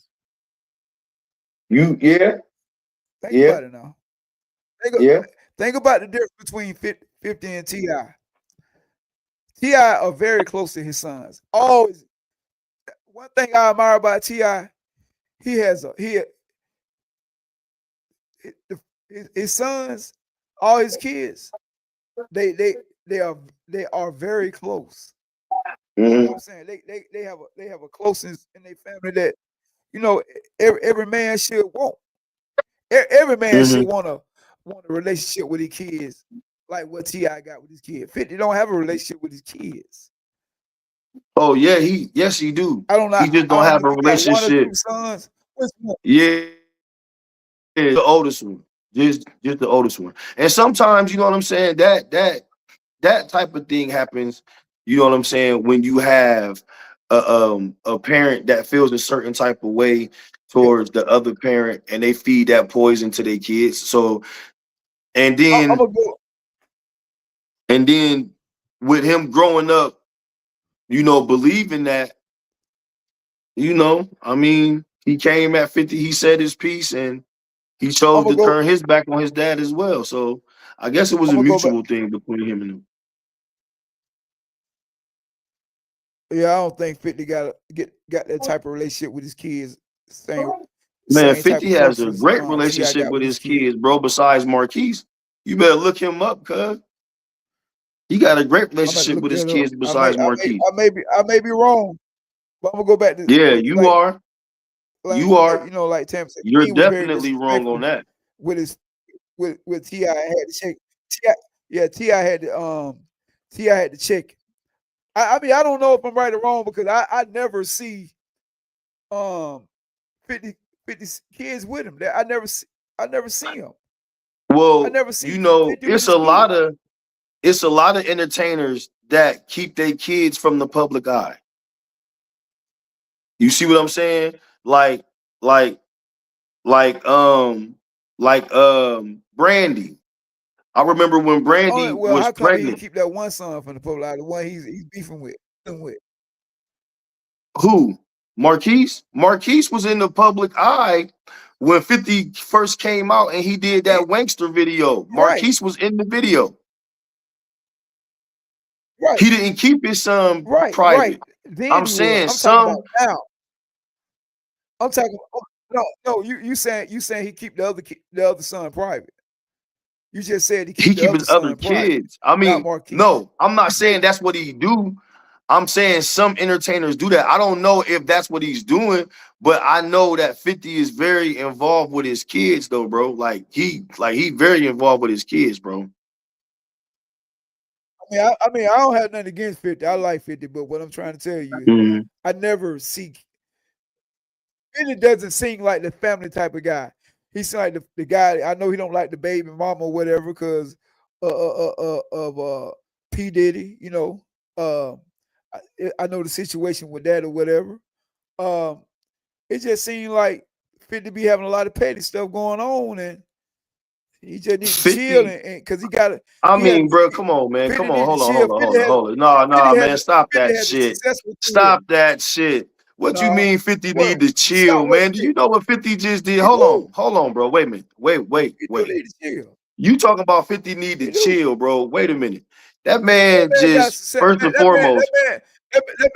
Think about it now. Think about the difference between 50 and T.I. T.I. are very close to his sons. Always. One thing I admire about T.I., his sons, all his kids, they are very close. You know what I'm saying? They have a closeness in their family that, you know, every man should want. Every man should want a relationship with his kids like what T.I. got with his kids. 50 don't have a relationship with his kids. Oh yeah, he do. I don't know. He just don't have a relationship. 1 or 2 sons. Yeah, the oldest one. Just the oldest one. And sometimes, you know what I'm saying, that type of thing happens, you know what I'm saying, when you have a parent that feels a certain type of way towards the other parent and they feed that poison to their kids. So and then with him growing up, you know, believing that, you know, I mean, he came at 50, he said his piece, and he chose to turn his back on his dad as well. So I guess it was a mutual thing between him and him. Yeah, I don't think 50 got that type of relationship with his kids. Man, 50 has a great relationship with his kids, bro, besides Marquise. You better look him up, cuz. He got a great relationship with his kids besides Marquise. I may be wrong, but I'm gonna go back to you are. You are. You know, like Tam said, you're definitely wrong on that. With T.I. had to check. T.I. had to check. I mean, I don't know if I'm right or wrong because I never see 50 kids with him. I never see him. Well, I never see, you know, it's a lot of entertainers that keep their kids from the public eye. You see what I'm saying? Like Brandy. I remember when Brandy was how come pregnant. He keep that one son from the public eye, the one he's beefing with. Who? Marquise? Marquise was in the public eye when 50 first came out and he did that Wankster video. Marquise was in the video. Right. He didn't keep his son private. Right. I'm saying some. I'm talking. No. You saying he keep the other son private. You just said he keep his other kids. I mean, no, I'm not saying that's what he do. I'm saying some entertainers do that. I don't know if that's what he's doing, but I know that 50 is very involved with his kids, though, bro. Like he very involved with his kids, bro. I mean, I don't have nothing against 50. I like 50, but what I'm trying to tell you is I never see. It doesn't seem like the family type of guy. He seems like the guy. I know he don't like the baby mama or whatever because of P. Diddy. You know, I know the situation with that or whatever. It just seemed like 50 be having a lot of petty stuff going on, and he just needs to chill, and because he got to. I mean, bro, come on, man, come on, hold on. No, man, stop that shit. Stop that shit. What you mean 50 need to chill, man? Do you know what 50 just did? Hold on, bro. Wait a minute. Wait. You talking about 50 need to chill, bro. Wait a minute. That man just, first and foremost,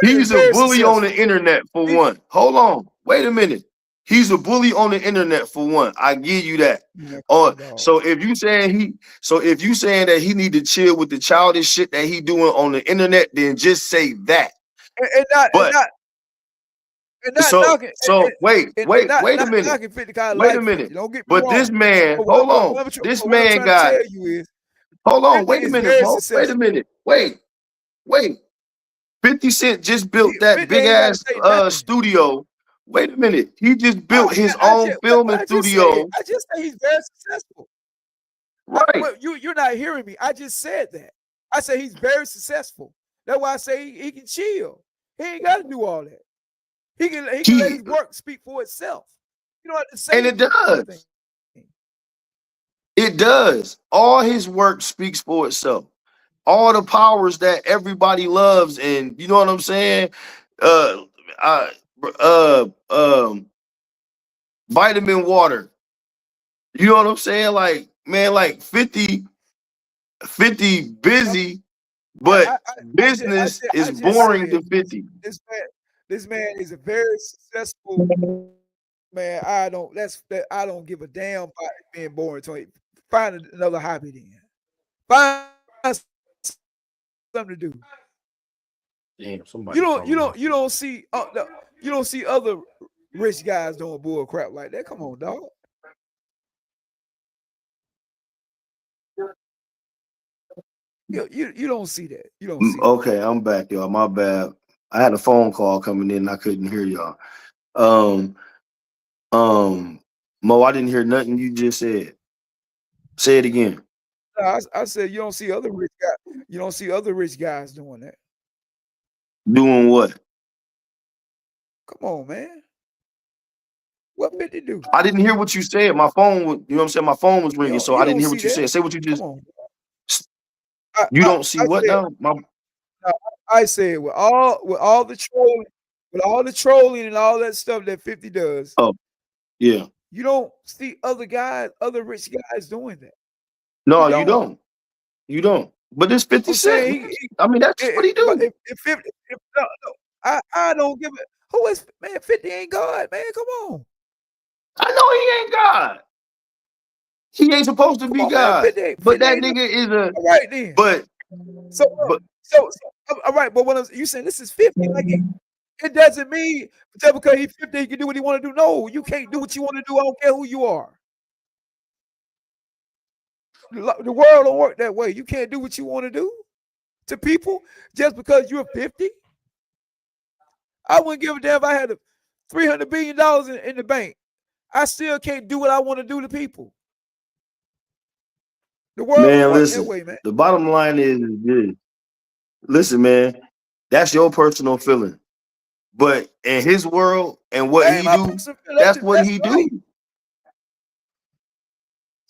he's a bully on the internet for one. Hold on. Wait a minute. He's a bully on the internet for one. I give you that. So if you saying that he need to chill with the childish shit that he doing on the internet, then just say that. Wait a minute. But this man, hold on. This man got. Hold on. Wait a minute, bro. Wait a minute. Wait. 50 Cent just built that big ass studio. Wait a minute. He just built his own filming studio. I just say he's very successful. Right. You're not hearing me. I just said that. I say he's very successful. That's why I say he can chill. He ain't got to do all that. He can let his work speak for itself. You don't have to say. And it does. Anything. It does. All his work speaks for itself. All the powers that everybody loves, and you know what I'm saying? Vitamin water. You know what I'm saying? Like, man, like 50 busy, but business is boring to 50. This man is a very successful man. I don't give a damn about it being boring to him. Find another hobby then. Find something to do. Damn, somebody. You don't see other rich guys doing bull crap like that. Come on, dog. You don't see that. You don't see okay, I'm back, y'all. My bad. I had a phone call coming in. I couldn't hear y'all. Mo, I didn't hear nothing you just said. Say it again. I said you don't see other rich guys. You don't see other rich guys doing that. Doing what? Come on, man. What 50 do? I didn't hear what you said. My phone was, you know what I'm saying? My phone was ringing, so I didn't hear what you said. Say what you just. You don't see what now? I said with all the trolling and all that stuff that 50 does. Oh, yeah. You don't see other rich guys doing that. No, you don't. You don't. But it's 50 Cent. I mean, that's what he do. I don't give it. Who is, man? 50 ain't God, man. Come on. I know he ain't God. He ain't supposed to be God. Man, 50 but that nigga is a. All right then. But so all right. But what you saying? This is 50. Like it doesn't mean just because he's 50 he can do what he want to do. No, you can't do what you want to do. I don't care who you are. The world don't work that way. You can't do what you want to do to people just because you're 50. I wouldn't give a damn if I had $300 billion in the bank. I still can't do what I want to do to people. The world don't work that way, man. The bottom line is this. Listen, man, that's your personal feeling. But in his world and what he do, that's what he do.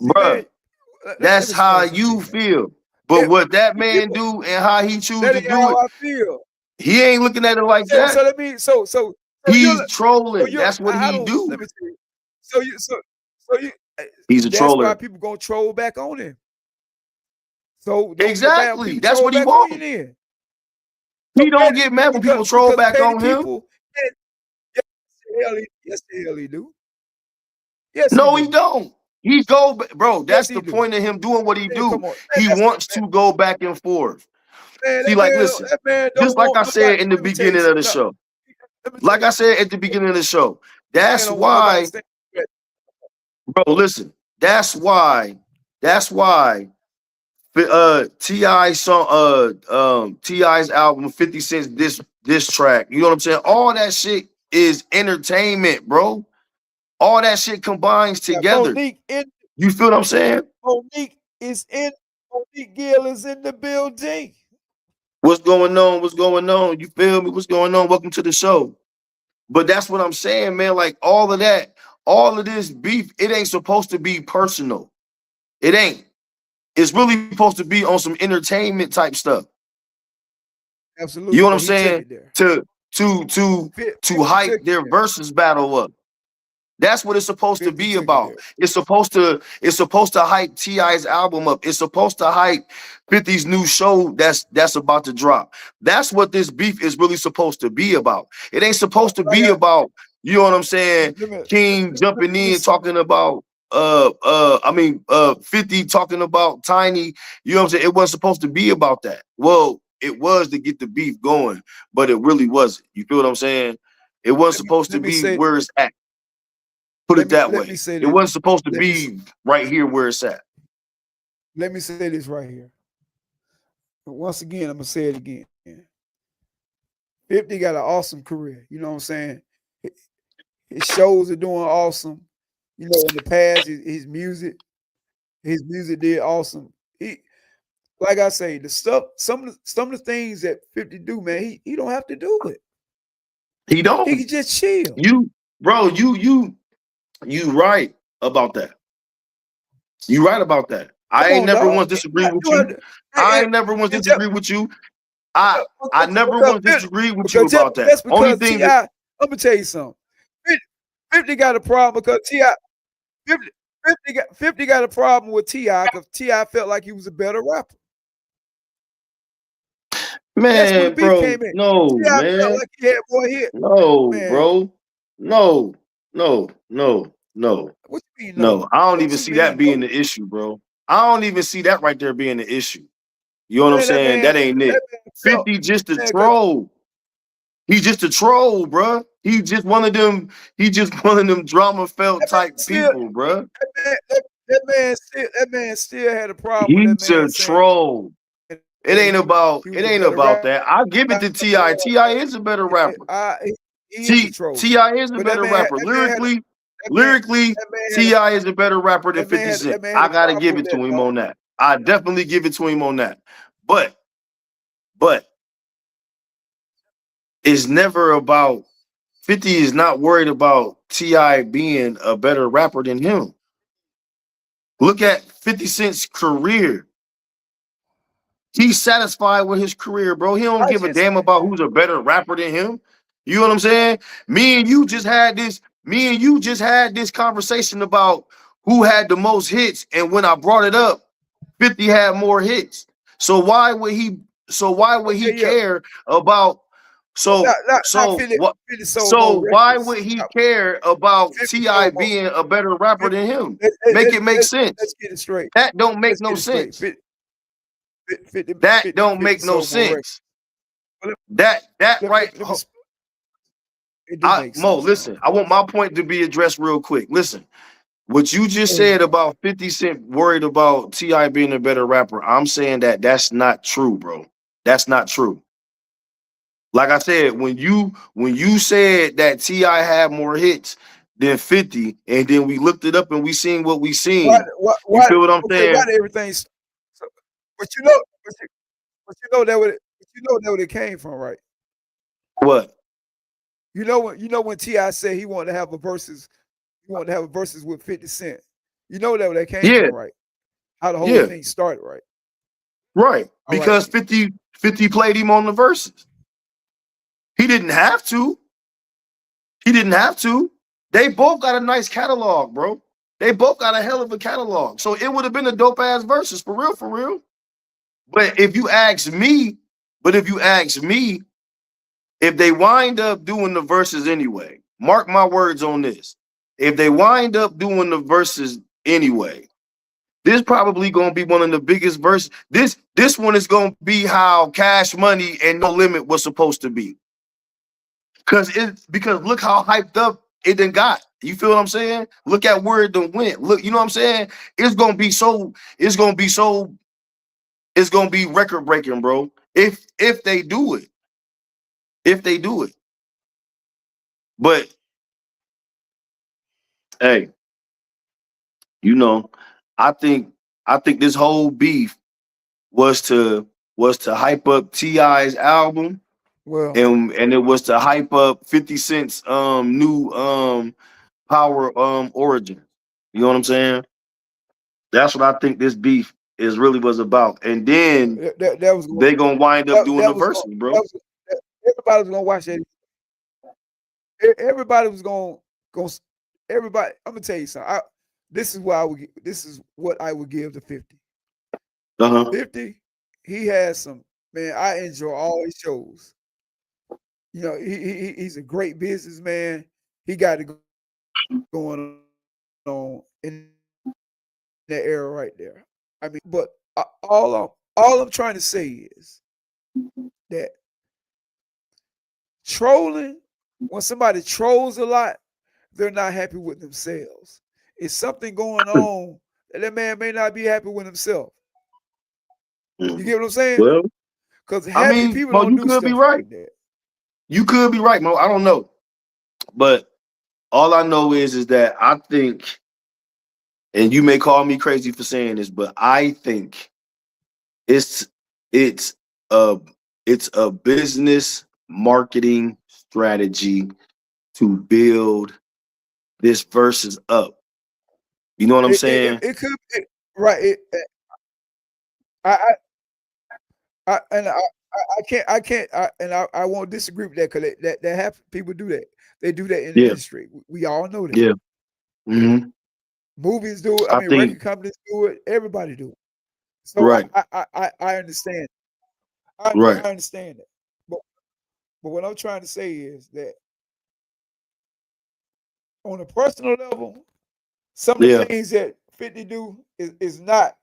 Bruh, that's how you feel. But what that man do and how he choose to do how it, I feel. He ain't looking at it like that. So let me. So he's trolling. That's what he do. Let me tell you. So you. He's a troller. That's why people gonna troll back on him. So exactly. That's what he wants. He don't get mad when people troll back on him. Yes, the hell he do. Yes, no, he don't. He go, bro. That's the point of him doing what he do. He wants to go back and forth. Man, see, like, listen, just like I said in the beginning of the show. Like I said at the beginning of the show, that's why, bro. Listen, that's why T.I. song, T.I.'s album 50 Cent's this track. You know what I'm saying? All that shit is entertainment, bro. All that shit combines together. You feel what I'm saying? Monique Gill is in the building. What's going on? What's going on? You feel me? What's going on? Welcome to the show. But that's what I'm saying, man. Like all of that, all of this beef, it ain't supposed to be personal. It ain't. It's really supposed to be on some entertainment type stuff. Absolutely. You know what I'm saying? To hype their versus battle up. That's what it's supposed to be about. It's supposed to hype T.I.'s album up. It's supposed to hype 50's new show that's about to drop. That's what this beef is really supposed to be about. It ain't supposed to be about, you know what I'm saying, King jumping in talking about 50 talking about Tiny. You know what I'm saying? It wasn't supposed to be about that. Well, it was to get the beef going, but it really wasn't. You feel what I'm saying? It wasn't supposed to be where it's at. Put it that way. It wasn't supposed to be right here where it's at. Let me say this right here. Once again, I'm going to say it again. 50 got an awesome career. You know what I'm saying? His shows are doing awesome. You know, in the past, his music did awesome. like I say, the stuff, some of the things that 50 do, man, he don't have to do it. He don't. He can just chill. You right about that. You right about that. I ain't never once disagree with you. I ain't never once disagree with you. I never once disagree with you about that. That's because only thing I'm gonna tell you something. 50 got a problem because T.I. 50 got a problem with T.I. because T.I. felt like he was a better rapper. Man, bro, no, man. Felt like he had more hits. No, man. Bro. No. What you mean, no? I don't even see that being the issue, bro. I don't even see that right there being the issue. You know what I'm saying? That ain't it. 50 just a troll. He's just a troll, bro. He just one of them. He just one of them drama felt type people, bro. That man still had a problem. He's a troll. It ain't about that. I give it to T.I. T.I. is a better rapper. T.I. is a better rapper. Lyrically, T.I. is a better rapper than 50 Cent. I gotta give it to him on that. I definitely give it to him on that. But it's never about 50 is not worried about T.I. being a better rapper than him. Look at 50 Cent's career. He's satisfied with his career, bro. He don't give a damn about who's a better rapper than him. You know what I'm saying? Me and you just had this conversation about who had the most hits, and when I brought it up, 50 had more hits. So why would he care about why would he care about T.I. being a better rapper than him? Make it make sense. Let's get it straight. That don't make no sense. That don't make no sense. That right. Mo, listen, I want my point to be addressed real quick. Listen, what you just said about 50 Cent worried about T.I. being a better rapper, I'm saying that's not true, bro. That's not true. Like I said, when you said that T.I. had more hits than 50, and then we looked it up and we seen what we seen. You feel what I'm saying? Not everything's. But you know that where it came from, right? What? You know when T.I. said he wanted to have a versus with 50 Cent. You know that where that came from, right? How the whole thing started, right? Right. Because 50 played him on the verses. He didn't have to. They both got a nice catalog, bro. They both got a hell of a catalog. So it would have been a dope ass verses for real. But if you ask me, if they wind up doing the verses anyway, mark my words on this. If they wind up doing the verses anyway, this probably gonna be one of the biggest verses. This one is gonna be how Cash Money and No Limit was supposed to be. Because look how hyped up it done got. You feel what I'm saying? Look at where it done went. Look, you know what I'm saying? It's gonna be record breaking, bro. If they do it. But hey, I think this whole beef was to hype up T.I.'s album. Well, and it was to hype up 50 Cent's new Power Origin. You know what I'm saying? That's what I think this beef was about. And then they gonna wind up doing the verses, bro. Everybody was gonna watch that. Everybody was gonna everybody. I'm gonna tell you something. This is what I would give to 50. 50, he has some, man. I enjoy all his shows. You know, he's a great businessman. He got it going on in that era right there. I mean, but all I'm trying to say is that trolling, when somebody trolls a lot, they're not happy with themselves. It's something going on that man may not be happy with himself. You get what I'm saying? Well, because happy people don't do stuff like that. You could be right, Mo. I don't know. But all I know is that I think, and you may call me crazy for saying this, but I think It's it's a business marketing strategy to build this versus up. You know what I'm saying? It could be, right. I can't, I won't disagree with that because that happens. People do that. They do that in the industry. We all know that. Yeah. Mm-hmm. Movies do it. I mean, record companies do it. Everybody do it. So right. I understand. I understand that. But what I'm trying to say is that on a personal level, some of the things that 50 do is not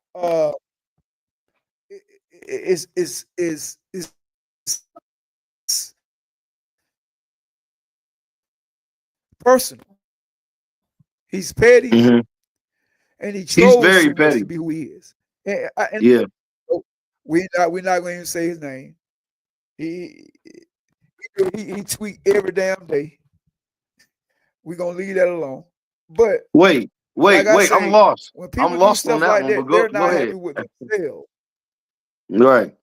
is personal. He's petty, and he chose very petty to be who he is. And we're not going to even say his name. He tweet every damn day. We're gonna leave that alone. But wait, I'm lost. When people do stuff like that, they're not happy with themselves. Right.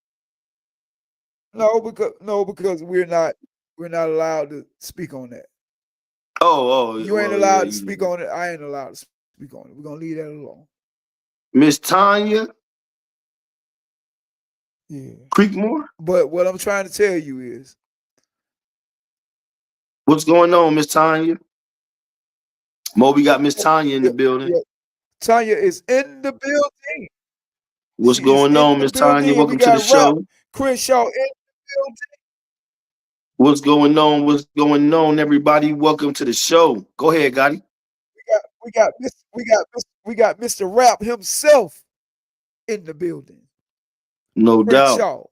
No, because we're not allowed to speak on that. You ain't allowed to speak on it. I ain't allowed to speak on it. We're gonna leave that alone. Miss Tanya. Yeah. Creekmore. But what I'm trying to tell you is, what's going on, Miss Tanya? We got Miss Tanya in the building. Yeah. Tanya is in the building. What's going on, Miss Tanya? Welcome to the show. Crenshaw in the building. What's going on? What's going on, everybody? Welcome to the show. Go ahead, Gotti. We got Mr. Rap himself in the building. No doubt.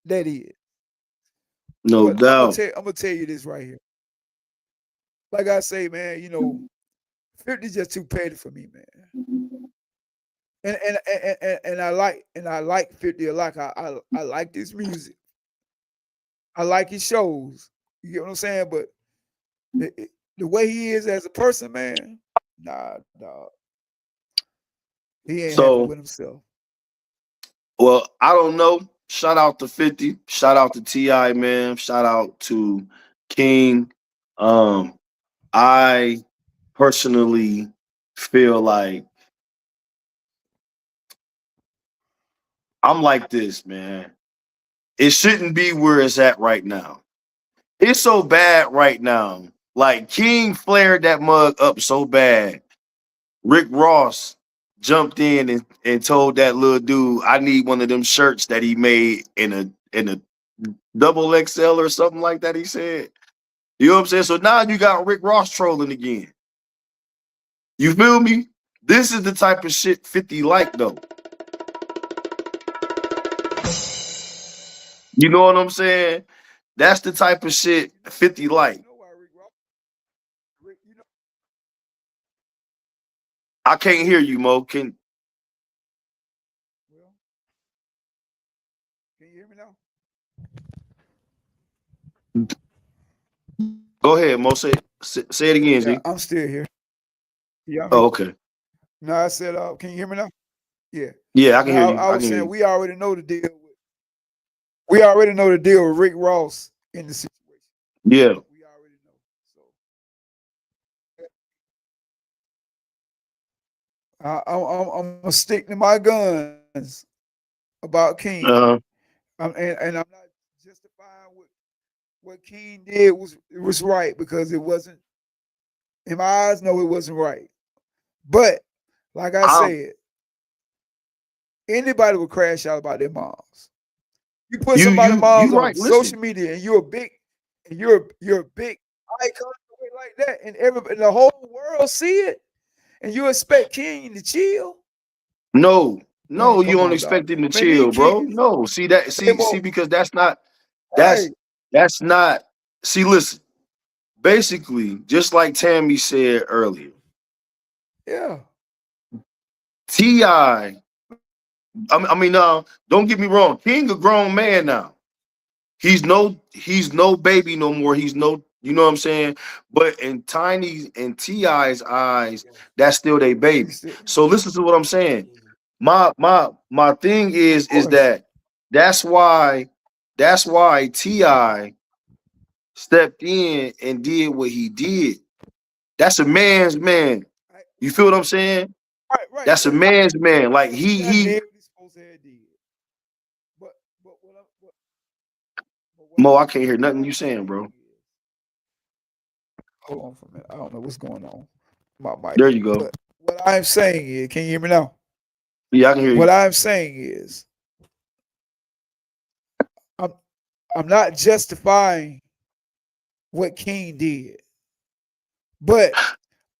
That is. No doubt. I'm gonna tell you this right here. Like I say, man, 50 just too petty for me, man. And I like 50 a lot. I like this music. I like his shows. You get what I'm saying? But the way he is as a person, man, nah, dog. He ain't happy with himself. Well, I don't know. Shout out to 50. Shout out to T.I., man. Shout out to King. I personally feel like I'm like this, man. It shouldn't be where it's at right now. It's so bad right now. Like King flared that mug up so bad. Rick Ross jumped in and told that little dude, I need one of them shirts that he made in a double XL or something like that, he said. You know what I'm saying? So now you got Rick Ross trolling again. You feel me? This is the type of shit 50 like, though. You know what I'm saying? That's the type of shit 50 like. I can't hear you, Mo. Can you hear me now? Go ahead, Mo. Say it again, Z. I'm still here. Yeah. Oh, okay. No, I said, can you hear me now? Yeah. Yeah, I can hear you. I was saying we already know the deal. We already know the deal with Rick Ross in the situation. Yeah. We already know. So I'm gonna stick to my guns about King. And I'm not justifying what King did was right, because it wasn't, in my eyes, no, it wasn't right. But like I said, anybody would crash out about their moms. You put somebody's moms on social media, and you're a big icon like that, and the whole world see it, and you expect King to chill? No, you don't expect him to chill, bro. No, see because that's not. See, listen. Basically, just like Tammy said earlier. Yeah. T.I. Don't get me wrong. King a grown man now. He's no baby no more. He's no, you know what I'm saying? But in Tiny and T.I.'s eyes, that's still their baby. So listen to what I'm saying. my thing is that's why T.I. stepped in and did what he did. That's a man's man. You feel what I'm saying? Right. That's a man's man. Like he Mo, I can't hear nothing you saying, bro. Hold on for a minute. I don't know what's going on. My mic. There you go. But what I'm saying is, can you hear me now? Yeah, I can hear you. What I'm saying is, I'm not justifying what King did, but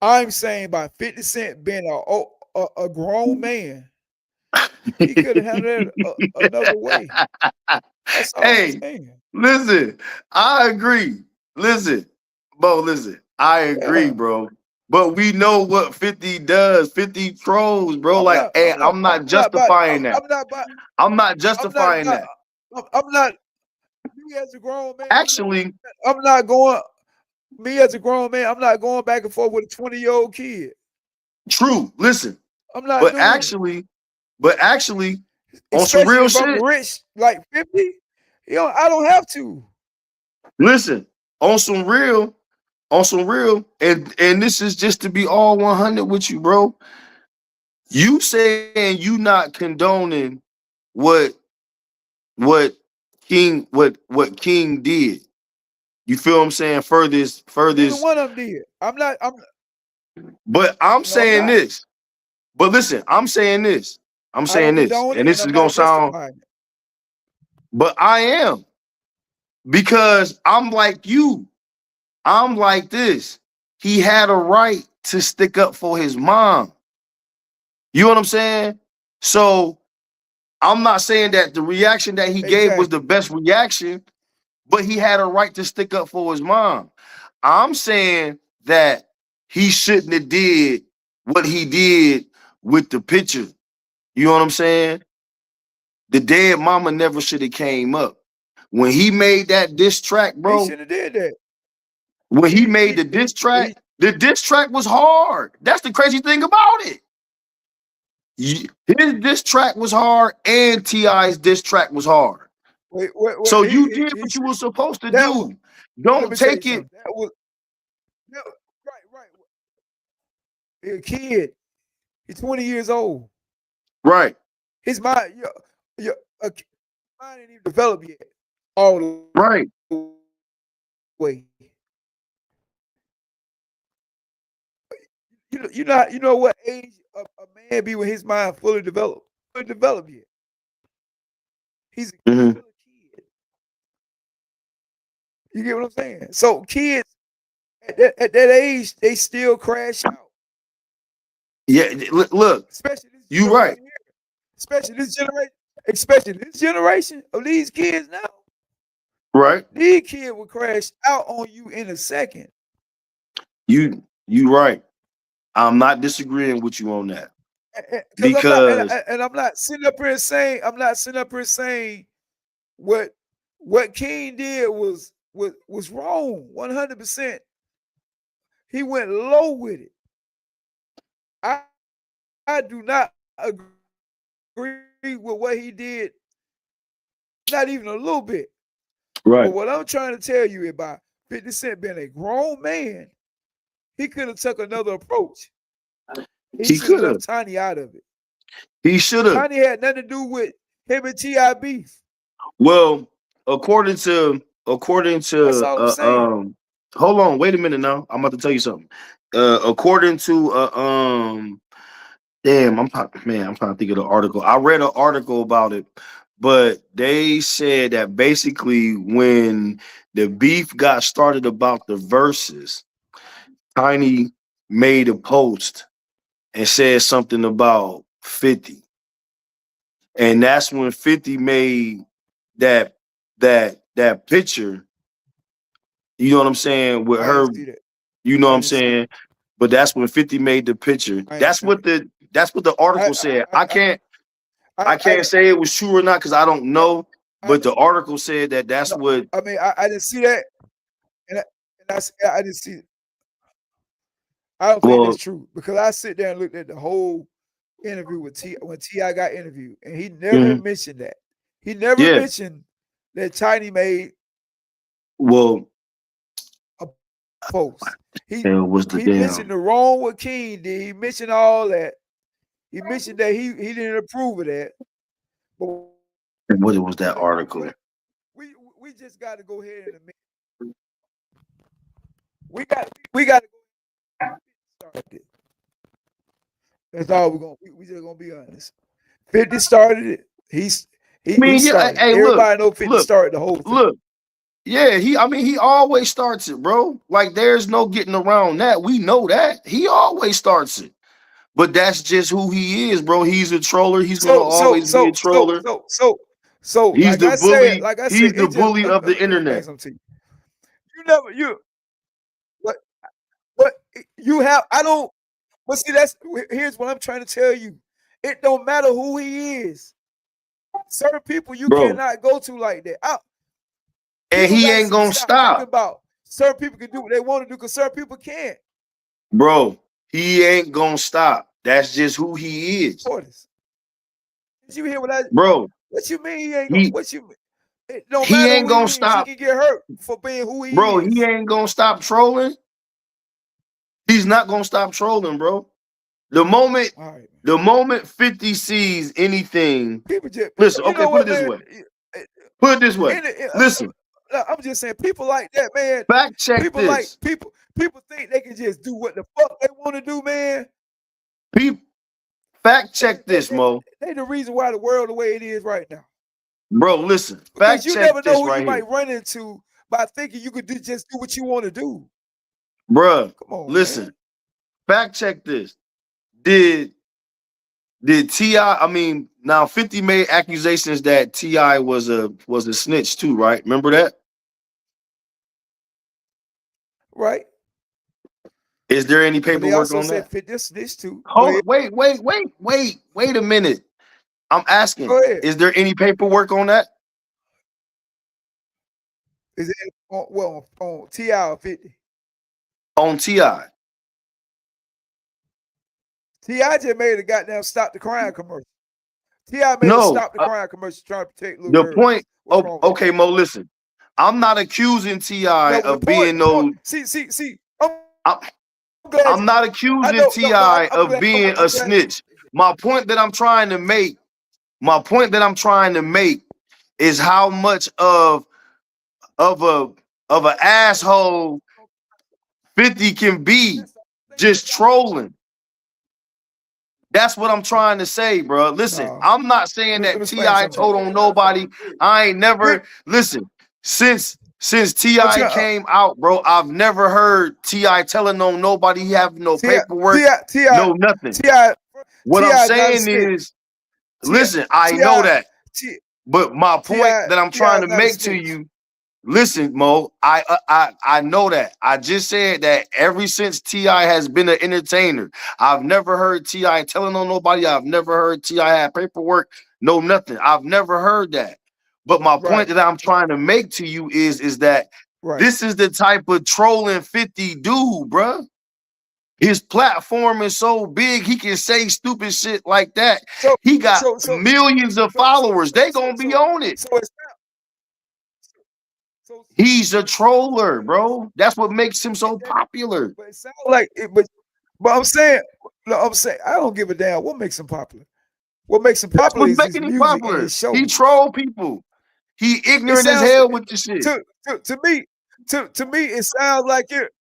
I'm saying by 50 Cent being a grown man, he could have handled it another way. That's all I'm saying. Listen, I agree. Listen, Bo, listen, I agree, bro. But we know what 50 does. 50 trolls, bro. I'm not justifying that. I'm not justifying that. I'm not. Me as a grown man. Actually, I'm not going. Me as a grown man, I'm not going back and forth with a 20-year-old kid. True. Listen, I'm not. But actually, on some real shit, rich like 50. I don't have to. Listen, on some real, and this is just to be all 100 with you, bro. You saying you not condoning what King did. You feel what I'm saying? Furthest. Neither one of them did. But I'm saying this. But listen, I'm saying this. And this is gonna sound. But I am. Because I'm like you. I'm like this. He had a right to stick up for his mom. You know what I'm saying? So I'm not saying that the reaction that he gave was the best reaction, but he had a right to stick up for his mom. I'm saying that he shouldn't have did what he did with the picture. You know what I'm saying? The dead mama never should have came up. When he made that diss track, bro. He should have did that. When he made the diss track was hard. That's the crazy thing about it. His diss track was hard and T.I.'s diss track was hard. Wait, so you did what you were supposed to do. Don't take it. Right. A kid, he's 20 years old. Right. His mind, your mind ain't even developed yet. All the right. way. You know what age a man be when his mind fully developed yet. He's a kid. You get what I'm saying? So kids at that age, they still crash out. Yeah, look. Especially this you right. Especially this generation of these kids now. Right. These kids will crash out on you in a second. You right. I'm not disagreeing with you on that. Because I'm not sitting up here saying what King did was wrong 100%. He went low with it. I do not agree with what he did, not even a little bit. Right. But what I'm trying to tell you about 50 Cent being a grown man, he could have took another approach. He should have left Tiny out of it. He should have. Tiny had nothing to do with him and T.I. beef. Well, according to That's all I'm saying. Hold on, wait a minute now. I'm about to tell you something. According to damn, I'm trying to think of the article. I read an article about it, but they said that basically when the beef got started about the verses, Tiny made a post and said something about 50. And that's when 50 made that picture. You know what I'm saying? With her, you know what I'm saying? But that's when 50 made the picture. That's what the article said. I can't say it was true or not because I don't know. But the article said that that's what. I mean, I didn't see that, and I didn't see it. I don't think that's true because I sit there and looked at the whole interview with when T.I. got interviewed, and he never mentioned that. He never mentioned that Tiny made a post. He mentioned the wrong what King did. He mentioned all that. He mentioned that he didn't approve of that. But what was that article? We just got to go ahead and admit. We got to go start it. That's all we just gonna be honest. 50 started it. He started. Hey, everybody know 50 started the whole thing. Look, yeah, he always starts it, bro. Like there's no getting around that. We know that. He always starts it. But that's just who he is, bro. He's a troller. He's gonna always be a troller. So he's the bully. He's the bully of the internet. But you have. I don't. But see, here's what I'm trying to tell you. It don't matter who he is. Certain people you cannot go to like that. And he ain't gonna stop. About certain people can do what they want to do because certain people can't. Bro, he ain't gonna stop. That's just who he is. Did you hear what I? Bro, what you mean he ain't gonna? What you mean? It don't he matter ain't gonna stop. He can get hurt for being who he is. Bro, he ain't gonna stop trolling. He's not gonna stop trolling, bro. The moment 50 sees anything, listen. Okay, put it this way. Put it this way. Listen. I'm just saying, people like that, man. Fact check people this. People think they can just do what the fuck they want to do, man. Fact check this, Mo. They the reason why the world the way it is right now. Bro, listen. Fact check this. You never know who you might run into by thinking you could just do what you want to do. Bruh, come on, listen. Man. Fact check this. Did T.I. I mean, now 50 made accusations that T.I. was a snitch too, right? Remember that? Right. Is there any paperwork on that? 50 snitch too. Hold on, wait a minute. I'm asking. Is there any paperwork on that? Is it on T.I. or 50? On T.I. T.I. just made a goddamn stop the crime commercial. T.I. made a stop the crime commercial trying to protect little the point. Okay, Mo, listen. I'm not accusing T.I. of being no. See. I'm not accusing T.I. of being a snitch. My point that I'm trying to make is how much of an asshole 50 can be just trolling. That's what I'm trying to say, bro. Listen, I'm not saying that T.I. told on nobody. I ain't never listen. Since T.I. came out, bro, I've never heard T.I. telling on nobody. He have no paperwork, no nothing. What I'm saying is, listen, I know that, but my point that I'm trying to make to you. Listen, Mo, I know that. I just said that ever since T.I. has been an entertainer, I've never heard T.I. telling on nobody. I've never heard T.I. have paperwork, no nothing. I've never heard that. But my point that I'm trying to make to you is that this is the type of trolling 50 do, bruh. His platform is so big, he can say stupid shit like that. He got millions of followers. They gonna be on it. He's a troller, bro. That's what makes him so popular. But it sounds like it, but I'm saying I don't give a damn what makes him popular. What makes him popular is his music and his show. He troll people. He ignorant as hell with the shit. To me, it sounds like it.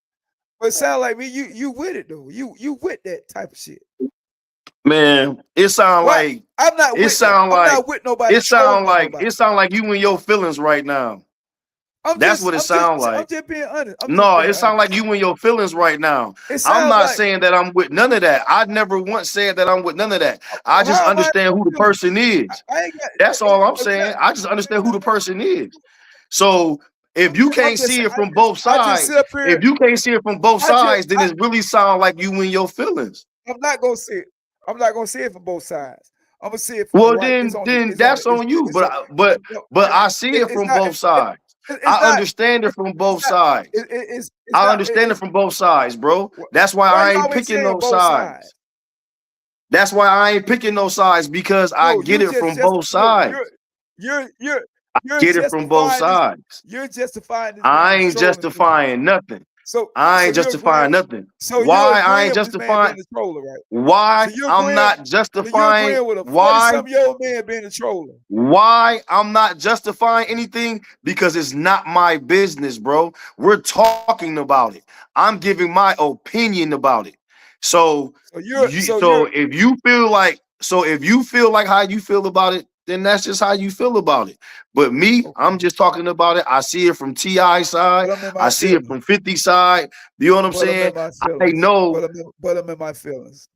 But it sounds like me. You with it though. You with that type of shit. Man, it sound like I'm not. It sound like I'm not with nobody. It sound like you in your feelings right now. That's what it sounds like. I'm just being honest. It sounds like you in your feelings right now. I'm not saying that I'm with none of that. I never once said that I'm with none of that. I just understand who the person is. That's all I'm saying. I just understand who the person is. So if you can't see it from both sides, then it really sounds like you in your feelings. I'm not gonna see it. I'm not gonna see it from both sides. I'm gonna see it. Then that's on you. But I see it from both sides. I understand it from both sides. I understand it from both sides, bro. That's why I ain't picking no sides. That's why I ain't picking no sides, because I get it from both sides. You're get it from both sides. You're justifying this. I ain't justifying nothing. I ain't justifying nothing. So why I ain't justifying the troller, right? Why I'm not justifying why some man being a troller. Why I'm not justifying anything? Because it's not my business, bro. We're talking about it. I'm giving my opinion about it. So if you feel like how you feel about it, then that's just how you feel about it. But me, I'm just talking about it. I see it from T.I. side. I see it from 50 side. You know what I'm saying? I know. But I'm in my feelings.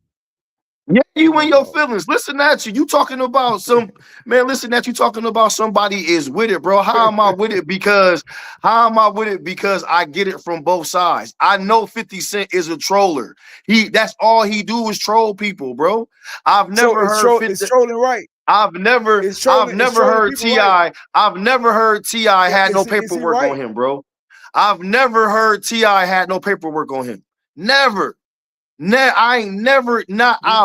Yeah, you in your feelings. Listen at you. You talking about some man. Listen at you talking about somebody is with it, bro. How am I with it? Because I get it from both sides. I know 50 Cent is a troller. That's all he do is troll people, bro. I've never heard it's trolling, right? I've never heard T.I. I've never heard T.I. had no paperwork on him, bro. I've never heard T.I. had no paperwork on him. Never. I've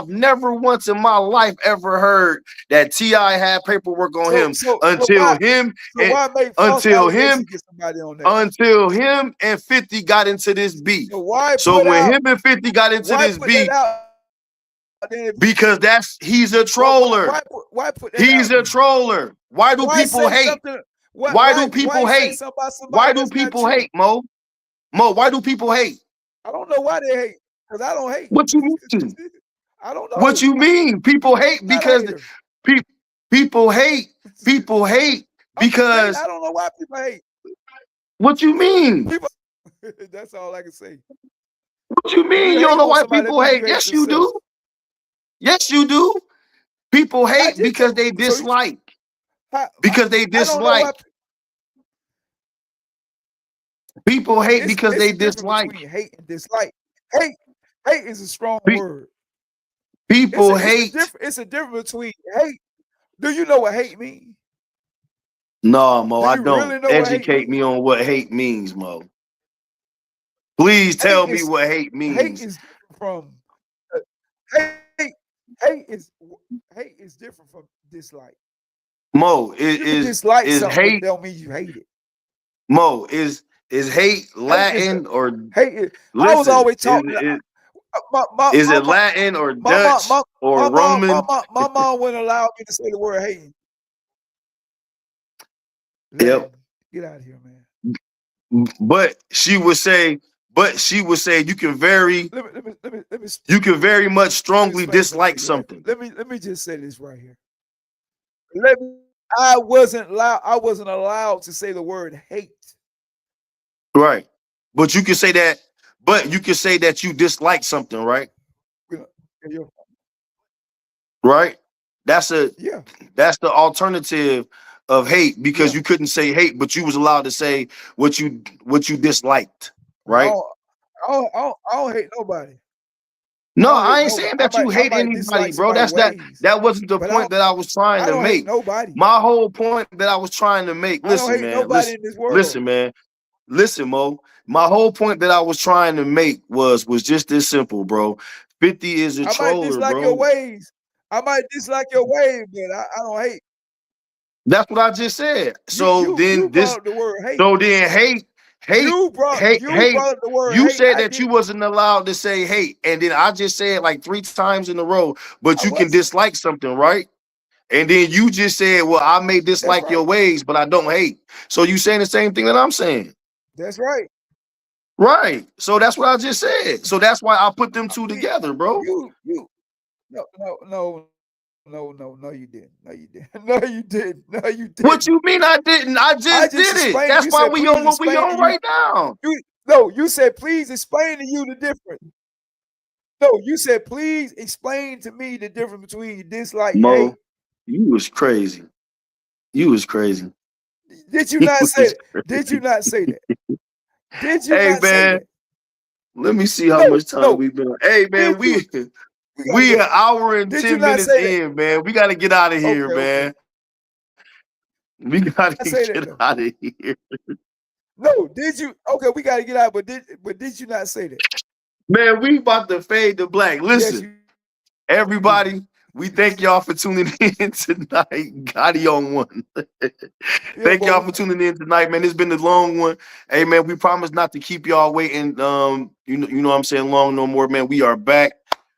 never once in my life ever heard that T.I. had paperwork on him until him and 50 got into this beef. So when him and 50 got into this beef, because he's a troller. He's a troller. Why do people hate? Why do people hate? Why do people hate, Mo? Mo, why do people hate? I don't know why they hate. Because I don't hate. What you mean? I don't know. What you mean? People hate because people hate. People hate because I don't know why people hate. What you mean? That's all I can say. What you mean? You don't know why people hate? Yes, you do. Yes, you do. People hate because they dislike. Because they dislike. People hate because they dislike. Hate and dislike. Hate is a strong word. People hate. It's a difference between hate. Do you know what hate means? No, Mo, I don't. Really educate me on what hate means, Mo. Please tell me what hate means. Hate is different from hate is different from dislike. Mo, is hate don't mean you hate it. Mo, is hate Latin or hate? I was always talking. Is it Latin or Dutch or Roman? My mom wouldn't allow me to say the word hating. Yep. Get out of here, man. But she would say you can very much strongly dislike something. Let me just say this right here. I wasn't allowed to say the word hate. Right. But you can say that. But you can say that you dislike something, right? Yeah. Right? That's the alternative of hate, because you couldn't say hate, but you was allowed to say what you disliked, right? I don't hate nobody. No, I ain't saying that you hate anybody, bro. That wasn't the point that I was trying to make. Nobody. My whole point that I was trying to make. Listen, man. Listen, man. Listen, Mo. My whole point that I was trying to make was just this simple, bro. 50 is a troller, bro. I might dislike your ways. I might dislike your ways, but I don't hate. That's what I just said. So then the word hate. So then hate. You said that you didn't. Wasn't allowed to say hate, and then I just said like 3 times in a row. But you can dislike something, right? And then you just said, "Well, I may dislike your ways, but I don't hate." So you saying the same thing that I'm saying? That's right. Right. So that's what I just said. So that's why I put them two together, bro. No, you didn't. No, you didn't. No, you didn't. No, you didn't. What you mean I didn't? I just did it. That's why we on what we on right now. You said, please explain to you the difference. No, you said, please explain to me the difference between dislike and hate. You was crazy. You was crazy. Did you not say that? Did you not say that? Did you not say that? Let me see how much time we've been. Hey, man, we an hour and 10 minutes in, man. We got to get out of here, man. We got to get out of here. No, did you? Okay, we got to get out, but did you not say that? Man, we about to fade to black. Listen. Everybody, we thank y'all for tuning in tonight. Gotti on one. Thank y'all for tuning in tonight, man. It's been a long one. Hey, man, we promise not to keep y'all waiting. You know what I'm saying, long no more, man. We are back.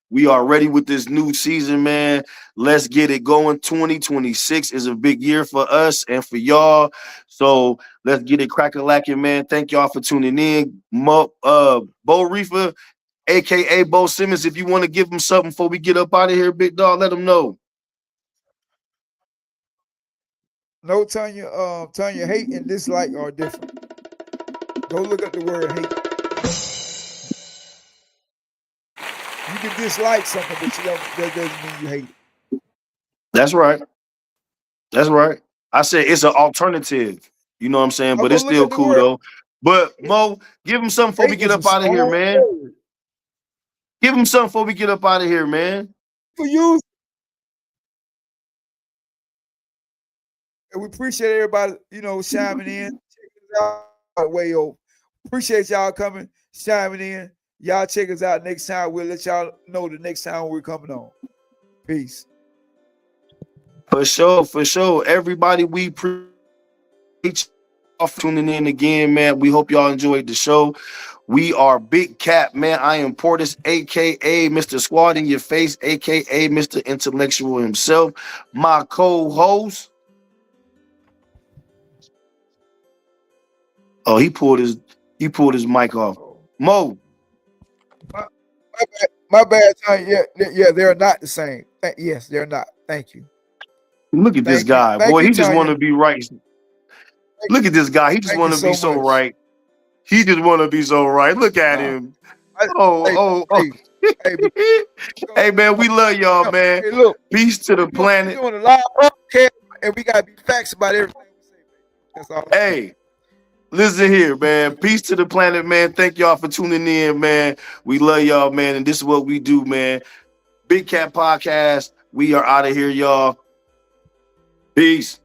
We are ready with this new season, man. Let's get it going. 2026 is a big year for us and for y'all. So let's get it crack-a-lacking, man. Thank y'all for tuning in. Bo Reefer, aka Bo Simmons, if you want to give him something before we get up out of here, big dog, let him know. No, Tanya, hate and dislike are different. Go look up the word hate. You can dislike something, but that doesn't mean you hate it. That's right. That's right. I said it's an alternative. You know what I'm saying? But it's still cool though. But Mo, give him something before we get up out of here, man. Word. Give him something before we get up out of here, man. For you. And we appreciate everybody, chiming in. Check us out way over. Appreciate y'all coming, chiming in. Y'all check us out next time. We'll let y'all know the next time we're coming on. Peace. For sure. Everybody, we appreciate y'all for tuning in again, man. We hope y'all enjoyed the show. We are Big Cap, man. I am Portis, a.k.a. Mr. Squad in Your Face, a.k.a. Mr. Intellectual himself. My co-host. Oh, he pulled his mic off. Mo. My bad, Tanya. Yeah, they're not the same. Yes, they're not. Thank you. Look at this guy. Boy, he just want to be right. Look at this guy. He just want to be so right. He just want to be so right. Look at him. Hey, man, we love y'all, man. Hey, look, peace to the planet. We're doing a live podcast, and we gotta be facts about everything we say. That's all. Hey, listen here, man. Peace to the planet, man. Thank y'all for tuning in, man. We love y'all, man, and this is what we do, man. Big Cat Podcast. We are out of here, y'all. Peace.